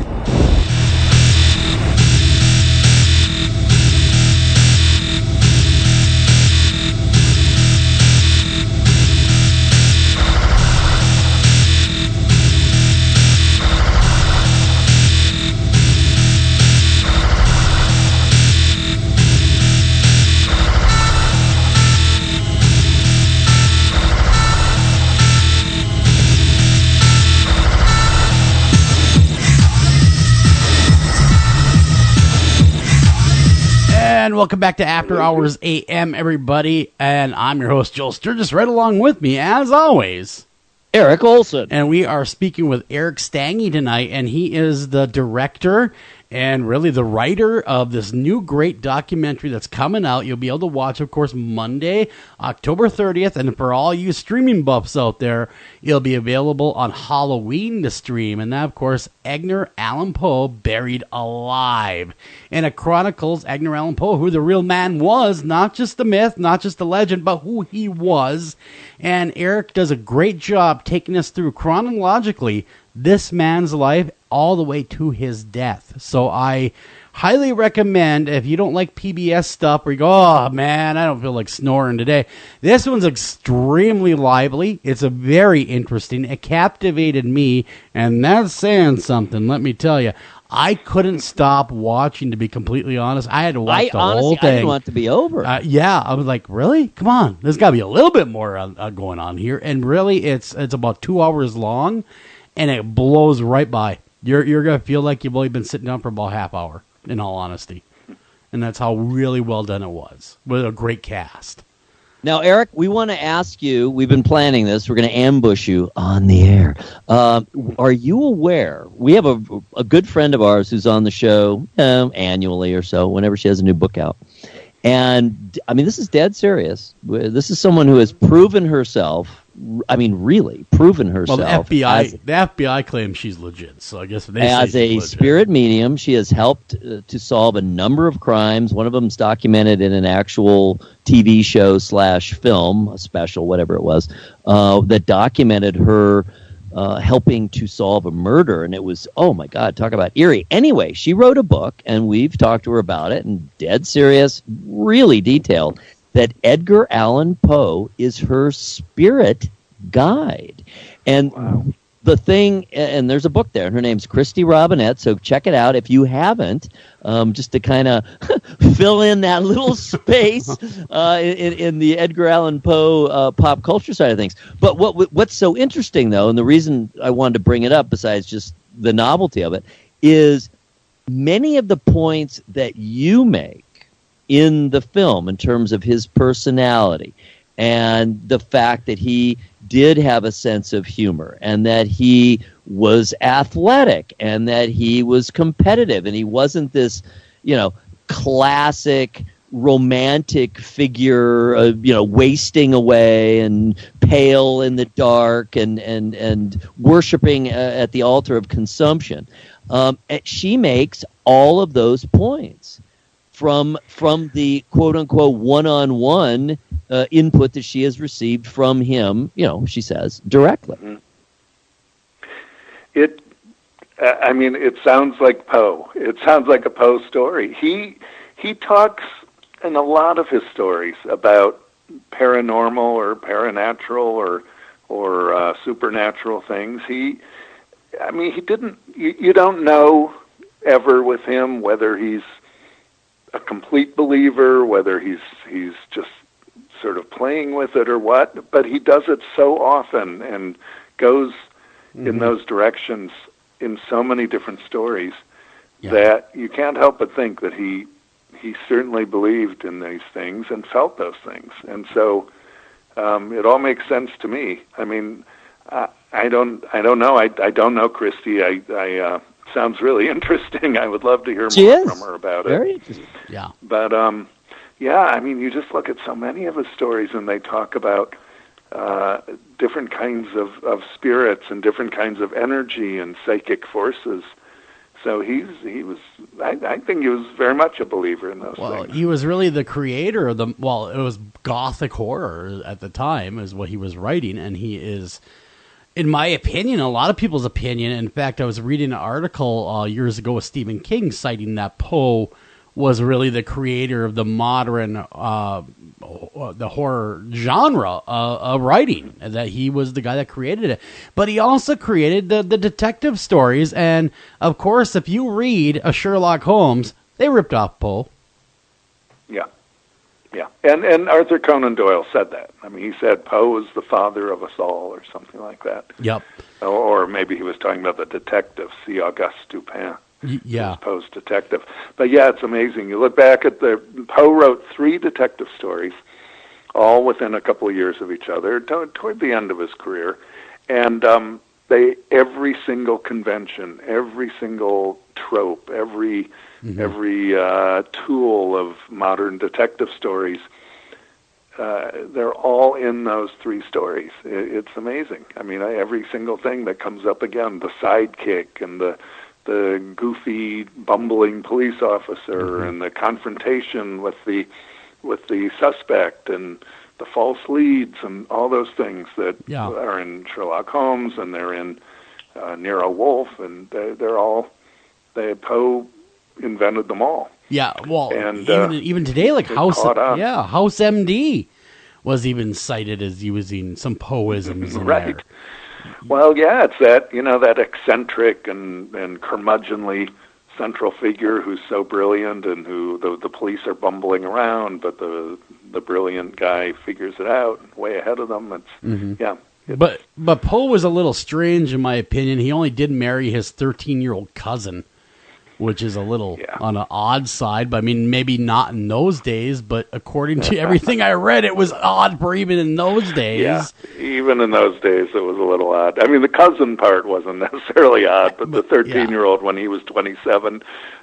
And welcome back to After Hours AM, everybody. And I'm your host, Joel Sturgis. Right along with me, as always, Eric Olson. And we are speaking with Eric Stange tonight, and he is the director and really the writer of this new great documentary that's coming out. You'll be able to watch, of course, Monday, October 30th. And for all you streaming buffs out there, it'll be available on Halloween to stream. And that, of course, Edgar Allan Poe, Buried Alive. And it chronicles Edgar Allan Poe, who the real man was, not just the myth, not just the legend, but who he was. And Eric does a great job taking us through chronologically this man's life all the way to his death. So I highly recommend, if you don't like PBS stuff where you go, oh man, I don't feel like snoring today, this one's extremely lively. It's a very interesting. It captivated me, and that's saying something, let me tell you. I couldn't stop watching, to be completely honest. I had to watch the whole thing. I didn't want it to be over. Yeah, I was like, really? Come on. There's got to be a little bit more going on here. And really, it's about 2 hours long, and it blows right by. You're going to feel like you've only been sitting down for about half hour, in all honesty. And that's how really well done it was, with a great cast. Now, Eric, we want to ask you, we've been planning this, we're going to ambush you on the air. Are you aware, we have a good friend of ours who's on the show annually or so, whenever she has a new book out. And, I mean, this is dead serious. This is someone who has proven herself, I mean, really proven herself. Well, the FBI claims she's legit, so I guess as a spirit medium, she has helped to solve a number of crimes. One of them is documented in an actual TV show / film, a special, whatever it was, that documented her helping to solve a murder, and it was, oh my God, talk about eerie. Anyway, she wrote a book, and we've talked to her about it, and dead serious, really detailed, that Edgar Allan Poe is her spirit guide. And the thing, and there's a book there, and her name's Christy Robinette, so check it out if you haven't, just to kind of fill in that little space in the Edgar Allan Poe pop culture side of things. But what's so interesting, though, and the reason I wanted to bring it up, besides just the novelty of it, is many of the points that you make in the film in terms of his personality and the fact that he did have a sense of humor and that he was athletic and that he was competitive and he wasn't this, classic romantic figure, wasting away and pale in the dark and worshiping at the altar of consumption. She makes all of those points from the quote-unquote one-on-one input that she has received from him, she says, directly. It sounds like Poe. It sounds like a Poe story. He he talks in a lot of his stories about paranormal or paranatural or supernatural things. He didn't. You don't know ever with him whether he's a complete believer, whether he's just sort of playing with it or what. But he does it so often and goes in those directions in so many different stories that you can't help but think that he certainly believed in these things and felt those things. And so it all makes sense to me. I mean, I don't know. I don't know Christy. I sounds really interesting. I would love to hear more from her about it. Very interesting. Yeah. But I mean, you just look at so many of his stories, and they talk about different kinds of spirits and different kinds of energy and psychic forces. So he was. I think he was very much a believer in those things. He was really the creator of it was Gothic horror at the time, is what he was writing, and he is, in my opinion, a lot of people's opinion. In fact, I was reading an article years ago with Stephen King citing that Poe was really the creator of the modern the horror genre of writing, that he was the guy that created it. But he also created the detective stories, and of course, if you read a Sherlock Holmes, they ripped off Poe. Yeah, and Arthur Conan Doyle said that. I mean, he said Poe is the father of us all, or something like that. Yep. Or maybe he was talking about the detective, C. Auguste Dupin. Yeah. Poe's detective. But yeah, it's amazing. You look back at Poe wrote 3 detective stories, all within a couple of years of each other, toward the end of his career. And every single convention, every single trope, every tool of modern detective stories, they're all in those 3 stories. It's amazing. I mean, every single thing that comes up again, the sidekick and the goofy, bumbling police officer and the confrontation with the suspect and the false leads and all those things that are in Sherlock Holmes, and they're in Nero Wolfe, and Poe invented them all. Yeah, well, and even today, like House MD was even cited as using some Poeisms in there. Well, yeah, it's that eccentric and curmudgeonly central figure who's so brilliant, and who the police are bumbling around, but the brilliant guy figures it out way ahead of them. But Poe was a little strange, in my opinion. He only did marry his 13-year-old cousin, which is a little on an odd side. But I mean, maybe not in those days, but according to everything I read, it was odd for even in those days. Yeah, even in those days, it was a little odd. I mean, the cousin part wasn't necessarily odd, but the 13-year-old, when he was 27,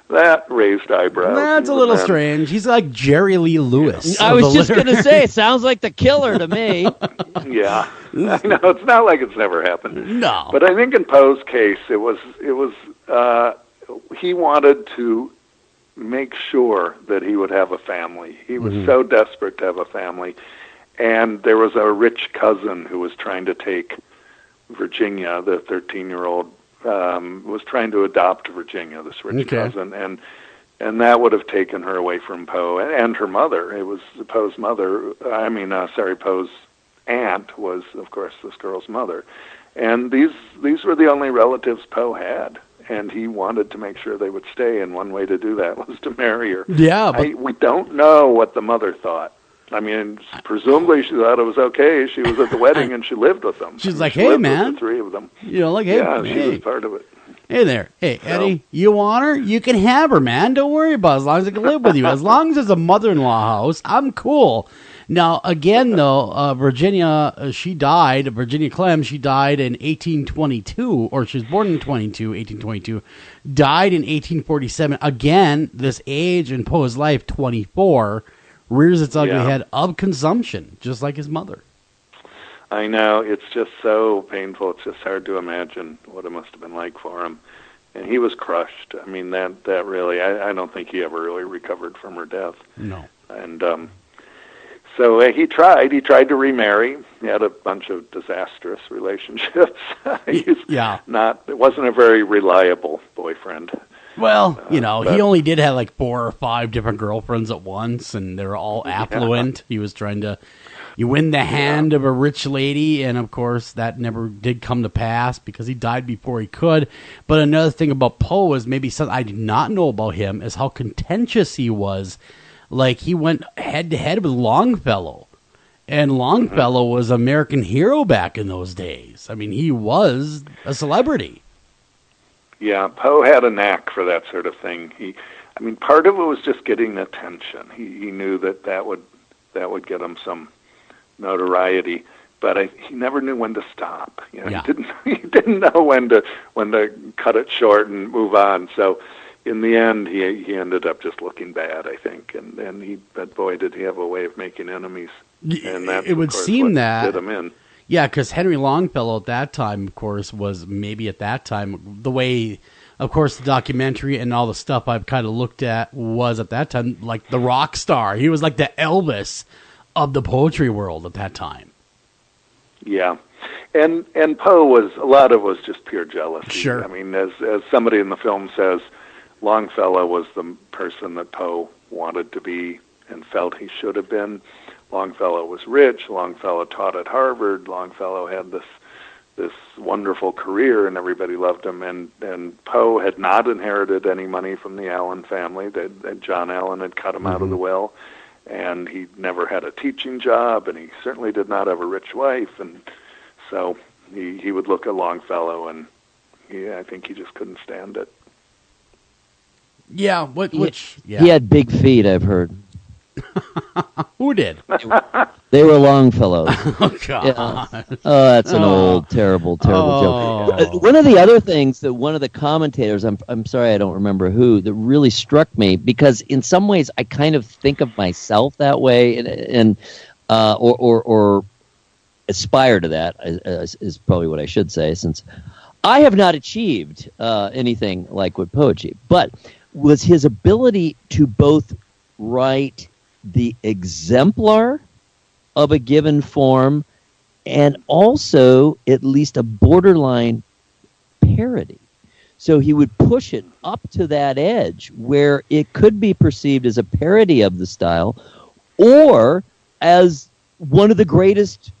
that raised eyebrows. That's a little strange. He's like Jerry Lee Lewis. I was just going to say, it sounds like the killer to me. Yeah, I know. It's not like it's never happened. No. But I think in Poe's case, it was he wanted to make sure that he would have a family. He was so desperate to have a family. And there was a rich cousin who was trying to take Virginia, the 13-year-old, was trying to adopt Virginia, this rich cousin. And that would have taken her away from Poe and her mother. It was Poe's mother. Poe's aunt was, of course, this girl's mother. And these were the only relatives Poe had. And he wanted to make sure they would stay, and one way to do that was to marry her. Yeah, but we don't know what the mother thought. I mean, presumably she thought it was okay. She was at the wedding and she lived with them. She's like, "Hey, man," with the 3 of them. You know, like, "Hey, she was part of it." Hey there, hey Eddie, you want her? You can have her, man. Don't worry about it, as long as I can live with you. As long as it's a mother-in-law house, I'm cool. Now, again, though, Virginia Clem, she died in 1822, or she was born in 1822, died in 1847. Again, this age in Poe's life, 24, rears its ugly head of consumption, just like his mother. I know. It's just so painful. It's just hard to imagine what it must have been like for him. And he was crushed. I mean, that really, I don't think he ever really recovered from her death. No. And so he tried to remarry. He had a bunch of disastrous relationships. It wasn't a very reliable boyfriend. Well, he only did have like 4 or 5 different girlfriends at once, and they were all affluent. He was trying to win the hand of a rich lady, and of course that never did come to pass because he died before he could. But another thing about Poe is maybe something I did not know about him is how contentious he was. Like, he went head-to-head with Longfellow, and Longfellow was an American hero back in those days. I mean, he was a celebrity. Yeah, Poe had a knack for that sort of thing. Part of it was just getting attention. He knew that would get him some notoriety, but he never knew when to stop. He didn't know when to cut it short and move on. So in the end, he ended up just looking bad, I think, but boy, did he have a way of making enemies. And that's, it would seem that did him in. Yeah, because Henry Longfellow at that time, of course, was maybe at that time the way, of course, the documentary and all the stuff I've kind of looked at was at that time like the rock star. He was like the Elvis of the poetry world at that time. Yeah, and Poe was, a lot of it was just pure jealousy. Sure. I mean, as somebody in the film says, Longfellow was the person that Poe wanted to be and felt he should have been. Longfellow was rich. Longfellow taught at Harvard. Longfellow had this wonderful career, and everybody loved him. And Poe had not inherited any money from the Allan family. That John Allan had cut him out of the will, and he never had a teaching job, and he certainly did not have a rich wife. And so he would look at Longfellow, and I think he just couldn't stand it. Yeah, he had big feet, I've heard. Who did? They were Longfellows. Oh, God. Yeah. Oh, that's an old, terrible joke. One of the other things that one of the commentators, I'm sorry I don't remember who, that really struck me, because in some ways I kind of think of myself that way, and or aspire to that, is probably what I should say, since I have not achieved anything like what Poe achieved, but was his ability to both write the exemplar of a given form and also at least a borderline parody. So he would push it up to that edge where it could be perceived as a parody of the style or as one of the greatest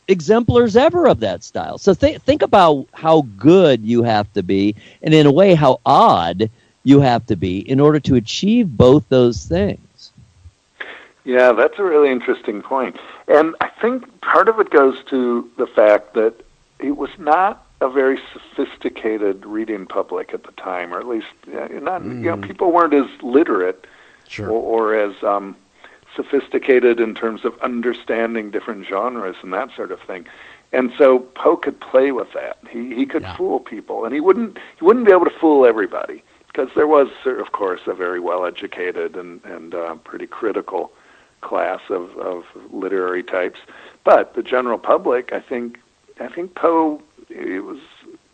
exemplars ever of that style. So think about how good you have to be, and in a way how odd you have to be in order to achieve both those things. Yeah, that's a really interesting point. And I think part of it goes to the fact that it was not a very sophisticated reading public at the time, or at least people weren't as literate or as sophisticated in terms of understanding different genres and that sort of thing. And so Poe could play with that. He could fool people, and he wouldn't be able to fool everybody, because there was, of course, a very well-educated and pretty critical class of literary types. But the general public, I think Poe, it was,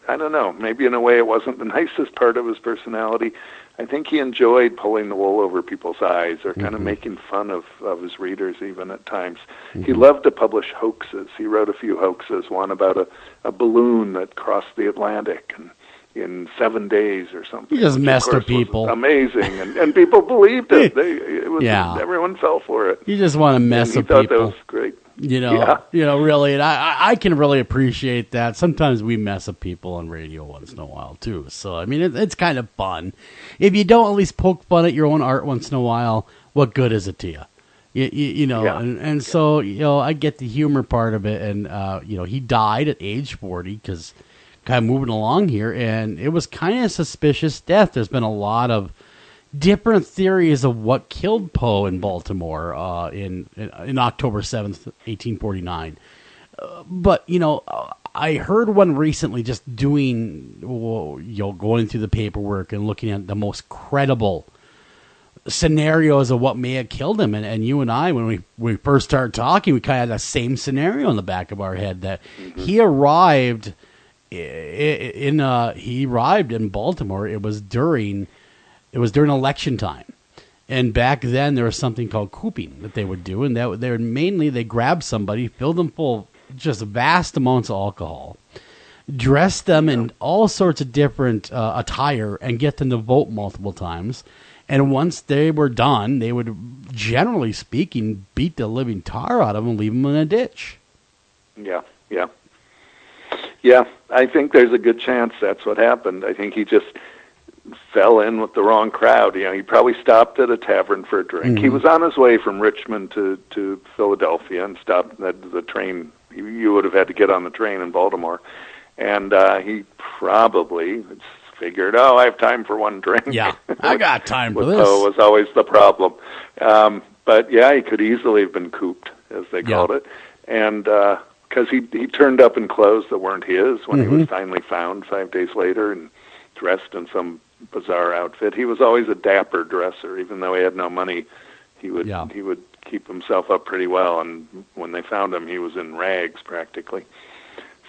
I don't know, maybe in a way it wasn't the nicest part of his personality. I think he enjoyed pulling the wool over people's eyes, or kind of making fun of his readers even at times. He loved to publish hoaxes. He wrote a few hoaxes, one about a balloon that crossed the Atlantic and in 7 days or something. He just messed with people. Amazing, and people believed it. Everyone fell for it. You just want to mess with people. He thought that was great. Really, and I can really appreciate that. Sometimes we mess with people on radio once in a while too. So I mean, it's kind of fun. If you don't at least poke fun at your own art once in a while, what good is it to you? So I get the humor part of it, and he died at age 40 because. Kind of moving along here, and it was kind of a suspicious death. There's been a lot of different theories of what killed Poe in Baltimore in October 7th, 1849. But I heard one recently, just doing going through the paperwork and looking at the most credible scenarios of what may have killed him, and you and I, when we first started talking, we kind of had the same scenario in the back of our head that he arrived. He arrived in Baltimore. It was during election time, and back then there was something called cooping that they would do, and that they grab somebody, fill them full of just vast amounts of alcohol, dress them in all sorts of different attire, and get them to vote multiple times. And once they were done, they would, generally speaking, beat the living tar out of them and leave them in a ditch. Yeah. Yeah, I think there's a good chance that's what happened. I think he just fell in with the wrong crowd. He probably stopped at a tavern for a drink. Mm-hmm. He was on his way from Richmond to Philadelphia and stopped at the train. You would have had to get on the train in Baltimore. And he probably figured, I have time for one drink. Yeah, I got time for this. Poe was always the problem. But yeah, he could easily have been cooped, as they called it. And because he turned up in clothes that weren't his when he was finally found 5 days later and dressed in some bizarre outfit. He was always a dapper dresser. Even though he had no money, he would keep himself up pretty well. And when they found him, he was in rags practically.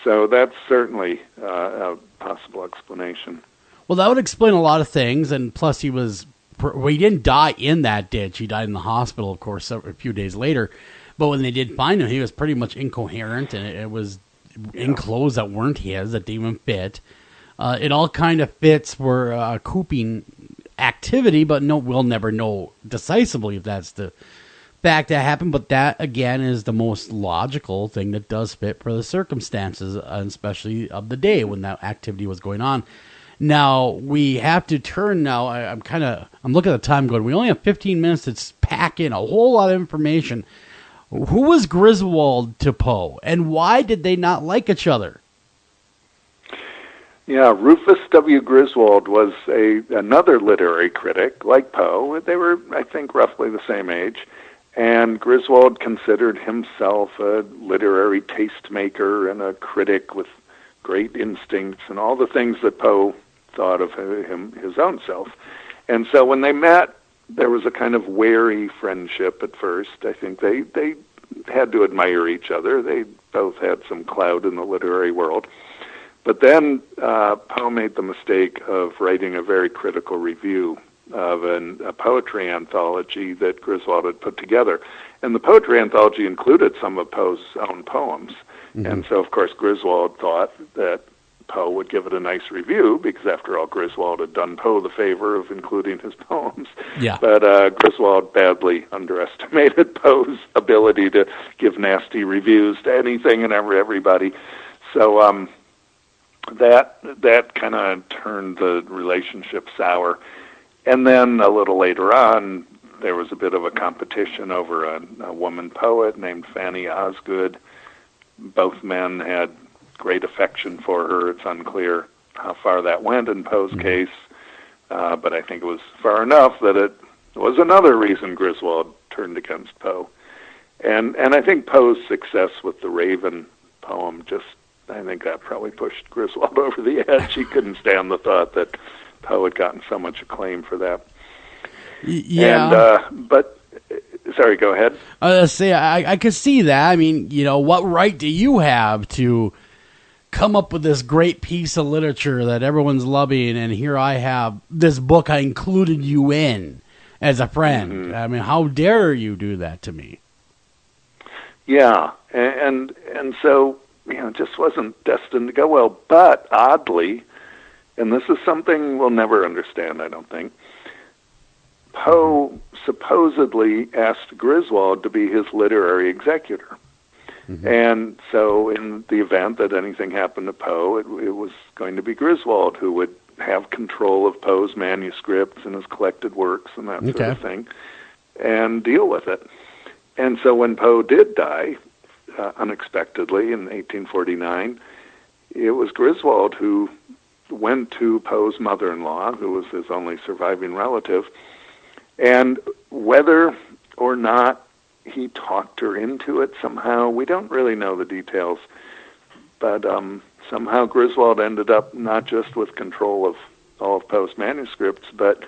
So that's certainly a possible explanation. Well, that would explain a lot of things, and plus he didn't die in that ditch. He died in the hospital, of course, a few days later. But when they did find him, he was pretty much incoherent, and it was in clothes that weren't his, that didn't even fit. It all kind of fits for a cooping activity, but we'll never know decisively if that's the fact that happened. But that, again, is the most logical thing that does fit for the circumstances, especially of the day when that activity was going on. Now, we have to turn now. I'm looking at the time going, we only have 15 minutes to pack in a whole lot of information. Who was Griswold to Poe, and why did they not like each other? Yeah, Rufus W. Griswold was another literary critic, like Poe. They were, I think, roughly the same age. And Griswold considered himself a literary tastemaker and a critic with great instincts and all the things that Poe thought of his own self. And so when they met, there was a kind of wary friendship at first. I think they had to admire each other. They both had some clout in the literary world. But then Poe made the mistake of writing a very critical review of a poetry anthology that Griswold had put together. And the poetry anthology included some of Poe's own poems. Mm-hmm. And so, of course, Griswold thought that Poe would give it a nice review because, after all, Griswold had done Poe the favor of including his poems. Yeah. But Griswold badly underestimated Poe's ability to give nasty reviews to anything and everybody. So that kind of turned the relationship sour. And then a little later on, there was a bit of a competition over a woman poet named Fanny Osgood. Both men had great affection for her. It's unclear how far that went in Poe's case, but I think it was far enough that it was another reason Griswold turned against Poe. And I think Poe's success with the Raven poem I think that probably pushed Griswold over the edge. He couldn't stand the thought that Poe had gotten so much acclaim for that. Yeah. But sorry, go ahead. I could see that. I mean, what right do you have to come up with this great piece of literature that everyone's loving, and here I have this book I included you in as a friend? Mm-hmm. I mean, how dare you do that to me? Yeah, and so, it just wasn't destined to go well. But oddly, and this is something we'll never understand, I don't think, Poe supposedly asked Griswold to be his literary executor. Mm-hmm. And so in the event that anything happened to Poe, it was going to be Griswold who would have control of Poe's manuscripts and his collected works and that sort of thing, and deal with it. And so when Poe did die, unexpectedly in 1849, it was Griswold who went to Poe's mother-in-law, who was his only surviving relative, and whether or not he talked her into it somehow, we don't really know the details, but somehow Griswold ended up not just with control of all of Poe's manuscripts, but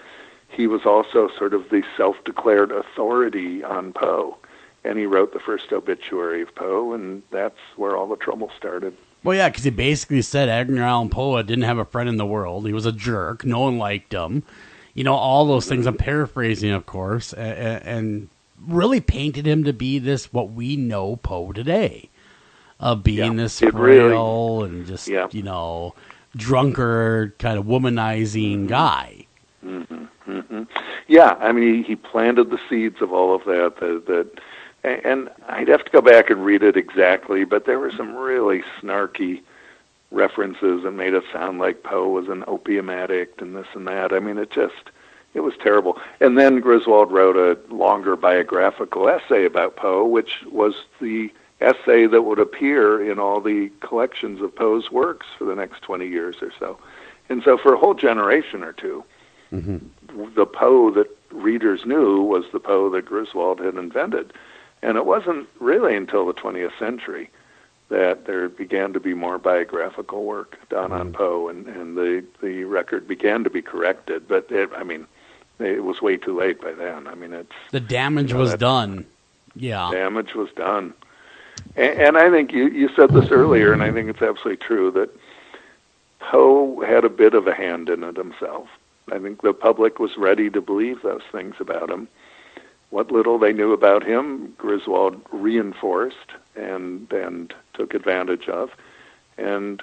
he was also sort of the self-declared authority on Poe. And he wrote the first obituary of Poe, and that's where all the trouble started. Well, yeah, because he basically said Edgar Allan Poe didn't have a friend in the world. He was a jerk. No one liked him. All those things. I'm paraphrasing, of course, and really painted him to be what we know Poe today. of being this it frail and just, Yeah. drunkard, kind of womanizing guy. Yeah, I mean, he planted the seeds of all of that, and I'd have to go back and read it exactly, but there were some really snarky references and made it sound like Poe was an opium addict and this and that. I mean, it was terrible. And then Griswold wrote a longer biographical essay about Poe, which was the essay that would appear in all the collections of Poe's works for the next 20 years or so. And so for a whole generation or two, the Poe that readers knew was the Poe that Griswold had invented. And it wasn't really until the 20th century that there began to be more biographical work done on Poe, and the record began to be corrected. But, it was way too late by then. I mean, the damage was done. Yeah. Damage was done. And I think you said this earlier, and I think it's absolutely true, that Poe had a bit of a hand in it himself. I think the public was ready to believe those things about him. What little they knew about him, Griswold reinforced and took advantage of. And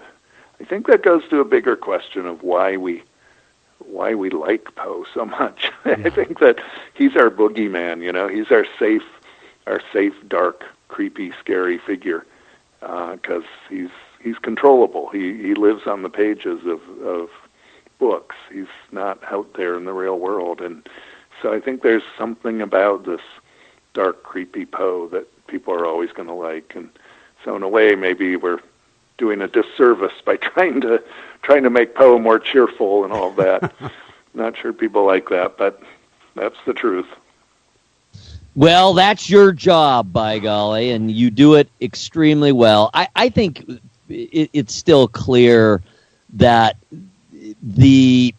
I think that goes to a bigger question of why we like Poe so much. I think that he's our boogeyman, he's our safe, dark, creepy, scary figure, because he's controllable. He lives on the pages of books. He's not out there in the real world, and so I think there's something about this dark, creepy Poe that people are always going to like. And so in a way, maybe we're doing a disservice by trying to make Poe more cheerful and all that. Not sure people like that, but that's the truth. Well, that's your job, by golly, and you do it extremely well. I think it's still clear that the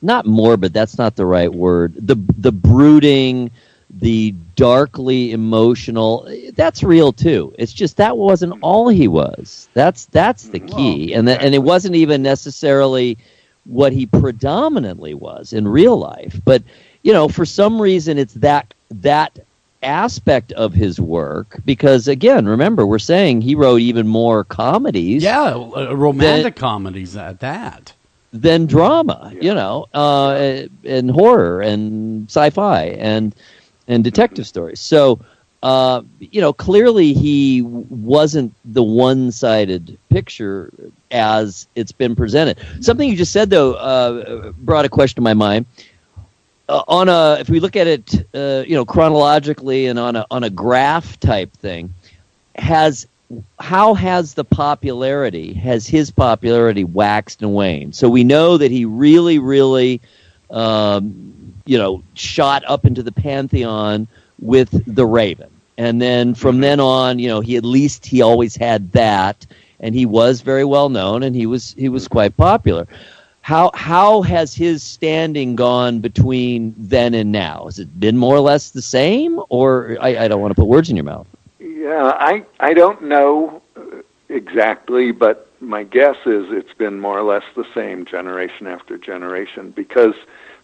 not morbid, that's not the right word, the brooding, the darkly emotional, that's real too. It's just that wasn't all he was. That's the key. And it wasn't even necessarily what he predominantly was in real life. But, for some reason it's that aspect of his work, because again, remember, we're saying he wrote even more comedies. Yeah, romantic comedies at that. Than drama, and horror and sci-fi and detective stories. So, clearly he wasn't the one-sided picture as it's been presented. Something you just said, though, brought a question to my mind. If we look at it, chronologically and on a graph type thing, how has his popularity waxed and waned? So we know that he really, really, shot up into the pantheon with The Raven. And then from then on, he always had that, and he was very well known, and he was quite popular. How has his standing gone between then and now? Has it been more or less the same, or I don't want to put words in your mouth? Yeah, I don't know exactly, but my guess is it's been more or less the same generation after generation, because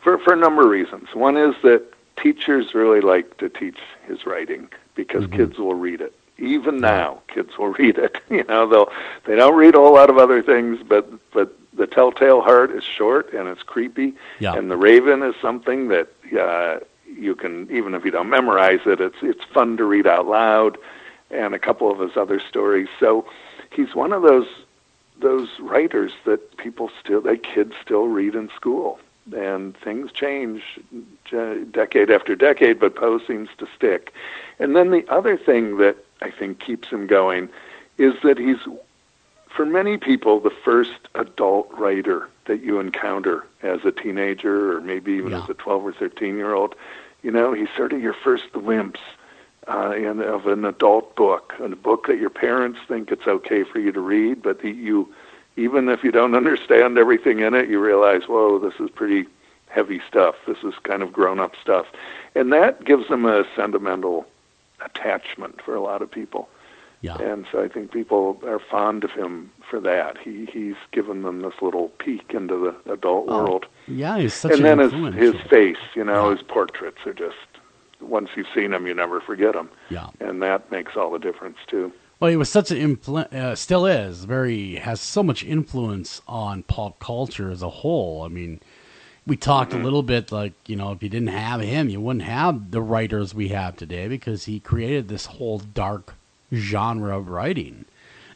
for a number of reasons. One is that teachers really like to teach his writing because kids will read it. Even now, kids will read it. They don't read a whole lot of other things, but The Telltale Heart is short and it's creepy, and The Raven is something that you can, even if you don't memorize it, it's fun to read out loud, and a couple of his other stories. So he's one of those writers that kids still read in school, and things change decade after decade, but Poe seems to stick. And then the other thing that I think keeps him going is that he's, for many people, the first adult writer that you encounter as a teenager, or maybe even as a 12 or 13-year-old. He's sort of your first glimpse of an adult book, a book that your parents think it's okay for you to read, but even if you don't understand everything in it, you realize, whoa, this is pretty heavy stuff. This is kind of grown-up stuff. And that gives them a sentimental attachment for a lot of people. Yeah. And so I think people are fond of him for that. He's given them this little peek into the adult world. Yeah, he's such an influence. And then his face, his portraits are just, once you've seen him, you never forget him. Yeah. And that makes all the difference, too. Well, he was such an still is has so much influence on pop culture as a whole. I mean, we talked a little bit like, if you didn't have him, you wouldn't have the writers we have today, because he created this whole dark genre of writing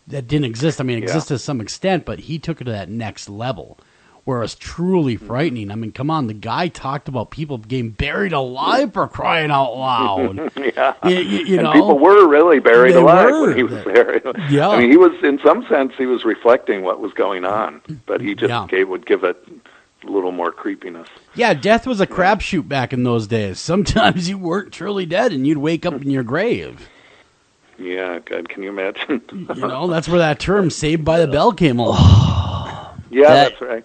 that didn't exist. I mean, it existed to some extent, but he took it to that next level where it's truly frightening. I mean, come on, the guy talked about people getting buried alive, for crying out loud. You know, and people were really buried alive when he was there. Yeah. I mean, he was, in some sense, he was reflecting what was going on, but he just would give it a little more creepiness. Yeah, death was a crapshoot back in those days. Sometimes you weren't truly dead, and you'd wake up in your grave. Yeah, God, can you imagine? That's where that term "Saved by the Bell" came along. That's right.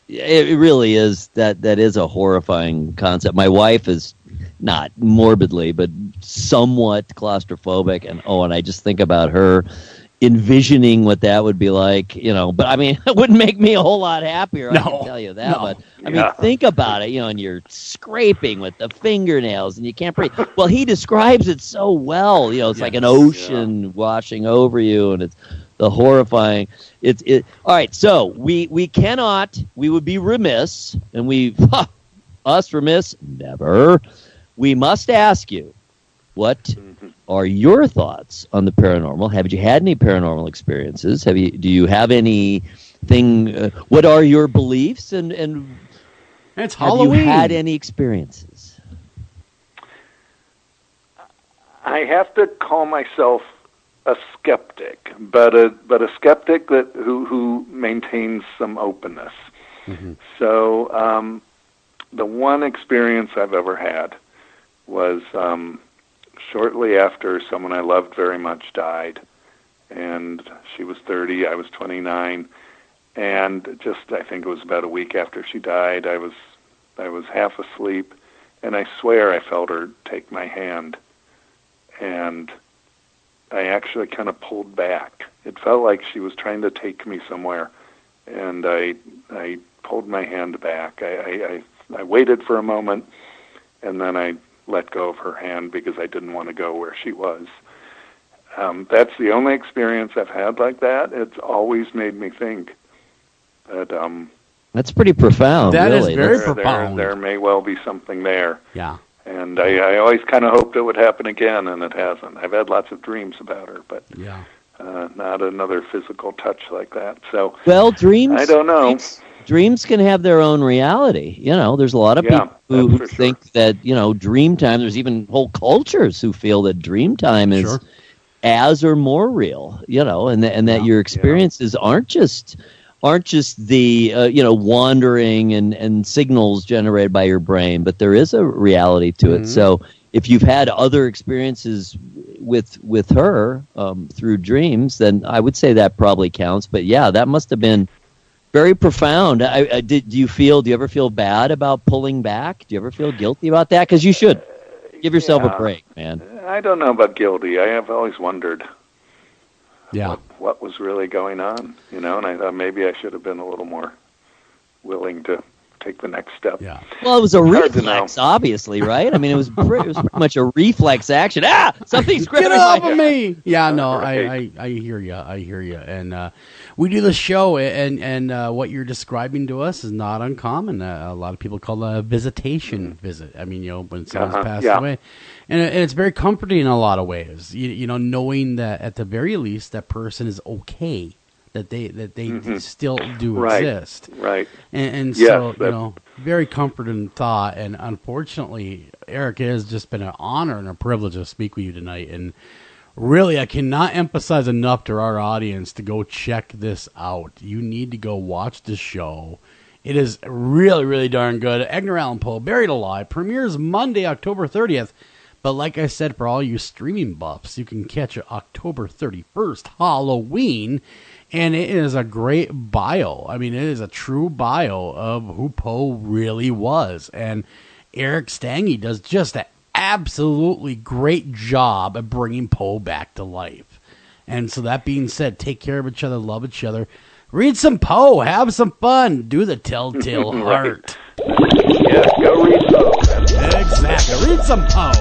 It really is. That is a horrifying concept. My wife is not morbidly, but somewhat claustrophobic, and I just think about her envisioning what that would be like, But I mean, it wouldn't make me a whole lot happier. I can tell you that. No. But I mean, think about it. And you're scraping with the fingernails, and you can't breathe. Well, he describes it so well. It's like an ocean washing over you, and it's the horrifying. All right. So we would be remiss, and us remiss never. We must ask you, what are your thoughts on the paranormal? Have you had any paranormal experiences? Do you have anything? What are your beliefs? And it's Halloween. Have you had any experiences? I have to call myself a skeptic, but a skeptic who maintains some openness. Mm-hmm. So the one experience I've ever had was shortly after someone I loved very much died, and she was 30, I was 29, and I think it was about a week after she died, I was half asleep, and I swear I felt her take my hand, and I actually kind of pulled back. It felt like she was trying to take me somewhere, and I pulled my hand back. I waited for a moment, and then I let go of her hand because I didn't want to go where she was. That's the only experience I've had like that. It's always made me think that that's pretty profound. That really. Is very profound. There may well be something there. Yeah. And I always kind of hoped it would happen again, and it hasn't. I've had lots of dreams about her, but not another physical touch like that. So, well, dreams. I don't know. Dreams can have their own reality. There's a lot of people who think that, dream time, there's even whole cultures who feel that dream time is as or more real, and that your experiences aren't just the, wandering and signals generated by your brain, but there is a reality to it. So if you've had other experiences with her through dreams, then I would say that probably counts. But that must have been very profound. Do you ever feel bad about pulling back? Do you ever feel guilty about that? Because you should give yourself a break, man. I don't know about guilty. I have always wondered what was really going on, and I thought maybe I should have been a little more willing to take the next step. Yeah. Well, it was a reflex, obviously, right? I mean, it was pretty much a reflex action. Something's grabbing Get off of me! Yeah, no, right. I hear you. And we do the show, and what you're describing to us is not uncommon. A lot of people call it a visitation visit. I mean, when someone's passed away. And it's very comforting in a lot of ways, knowing that at the very least that person is okay. That they still do exist, right? And so very comforting thought. And unfortunately, Eric, it has just been an honor and a privilege to speak with you tonight. And really, I cannot emphasize enough to our audience to go check this out. You need to go watch this show. It is really, really darn good. Edgar Allan Poe, Buried Alive, premieres Monday, October 30th. But like I said, for all you streaming buffs, you can catch it October 31st, Halloween. And it is a great bio. I mean, it is a true bio of who Poe really was. And Eric Stange does just an absolutely great job of bringing Poe back to life. And so that being said, take care of each other, love each other. Read some Poe, have some fun, do the telltale heart. Yeah, go read Poe. Exactly, read some Poe.